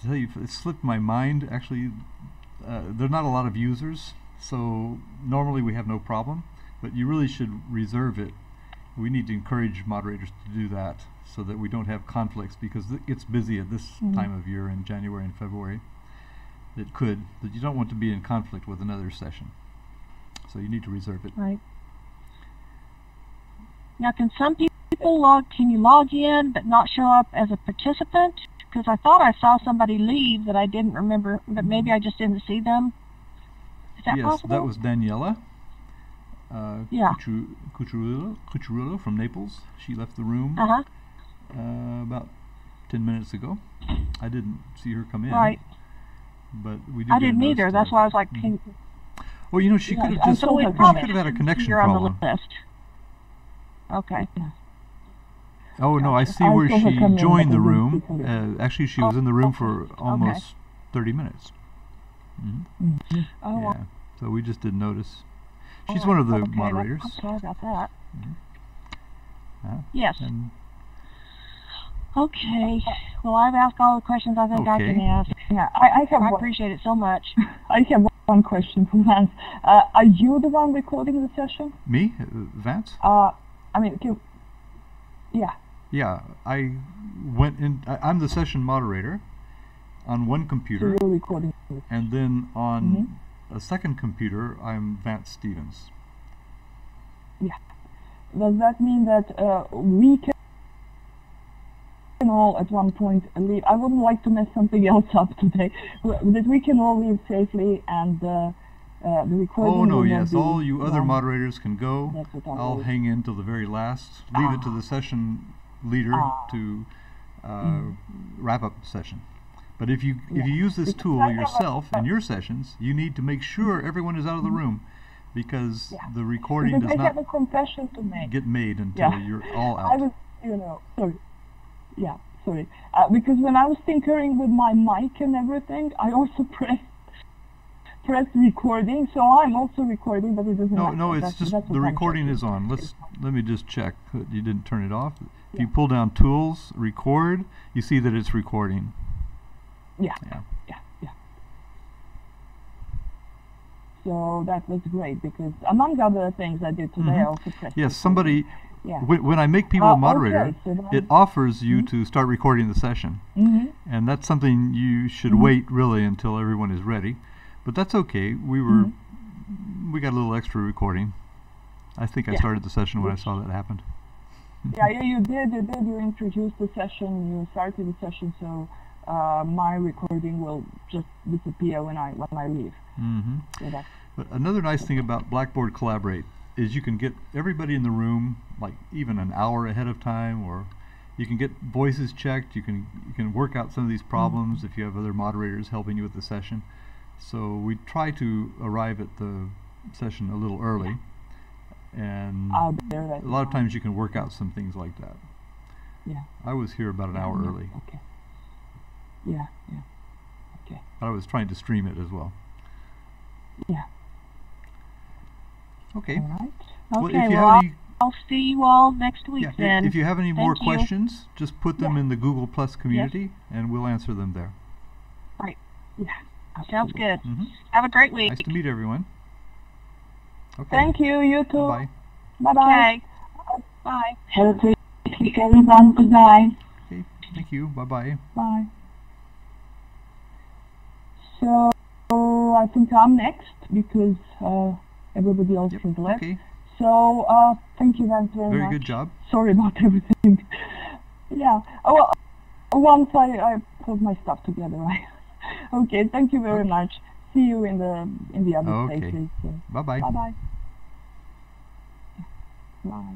It slipped my mind. Actually, there are not a lot of users, so normally we have no problem, but you really should reserve it. We need to encourage moderators to do that so that we don't have conflicts, because it gets busy at this time of year in January and February. But you don't want to be in conflict with another session. So you need to reserve it. Right. Now, can you log in but not show up as a participant? Because I thought I saw somebody leave that I didn't remember, but maybe I just didn't see them. Is that possible? Yes, that was Daniela Cucurullo from Naples. She left the room about 10 minutes ago. I didn't see her come in. Right. But we did. I didn't either. That's why I was like, well, you know, she could have had a connection problem. On the list. Okay. Oh no, I see where she joined the room. Actually, she was in the room for almost 30 minutes. Yeah. So we just didn't notice. She's one of the moderators. I'm sorry about that. Yes. Okay. Well, I've asked all the questions I think I can ask. Yeah, I appreciate it so much. I have one question for Vance. Are you the one recording the session? Me, Vance? I mean, yeah. Yeah, I went in. I'm the session moderator on one computer, so you're recording. And then on a second computer, I'm Vance Stevens. Yeah. Does that mean that we can all at one point leave? I wouldn't like to mess something else up today. That we can all leave safely and the recording. Oh no, yes, all you other moderators can go. I'll hang in till the very last. Leave it to the session leader to wrap up the session. But if you use this tool yourself in your sessions, you need to make sure everyone is out of the room, because the recording does I not have a confession to make. get made until you're all out. I was, sorry. Yeah, sorry. Because when I was tinkering with my mic and everything, I also pressed recording, so I'm also recording, but it doesn't matter. No, it's just the recording is on. Let me just check that you didn't turn it off. If you pull down Tools, Record, you see that it's recording. Yeah. So that was great, because among other things I did today, I also pressed. Yes, somebody. When I make people a moderator, it offers you to start recording the session, and that's something you should wait really until everyone is ready. But that's okay. We got a little extra recording. I think I started the session when I saw that happened. Yeah, you did. You introduced the session. You started the session, so my recording will just disappear when I leave. So but another nice thing about Blackboard Collaborate is you can get everybody in the room like even an hour ahead of time, or you can get voices checked. You can work out some of these problems if you have other moderators helping you with the session. So we try to arrive at the session a little early, and a lot of times you can work out some things like that. Yeah. I was here about an hour early. Okay. Yeah. Okay. But I was trying to stream it as well. Yeah. Okay. All right. Well, Okay, if you have any, I'll see you all next week then. if you have any more Thank you. questions, just put them in the Google Plus community, and we'll answer them there. Right. Yeah. Sounds good. Have a great week. Nice to meet everyone. Okay. Thank you. You too. Bye. Bye-bye. Okay. Bye. Have a great week, everyone. Goodbye. Okay. Thank you. Bye-bye. Bye. So I think I'm next, because everybody else has left. Okay. So thank you very much. Very good job. Sorry about everything. Yeah. Oh, well, once I put my stuff together, right? Okay. Thank you very much. See you in the other places. Bye-bye. Bye-bye. Bye.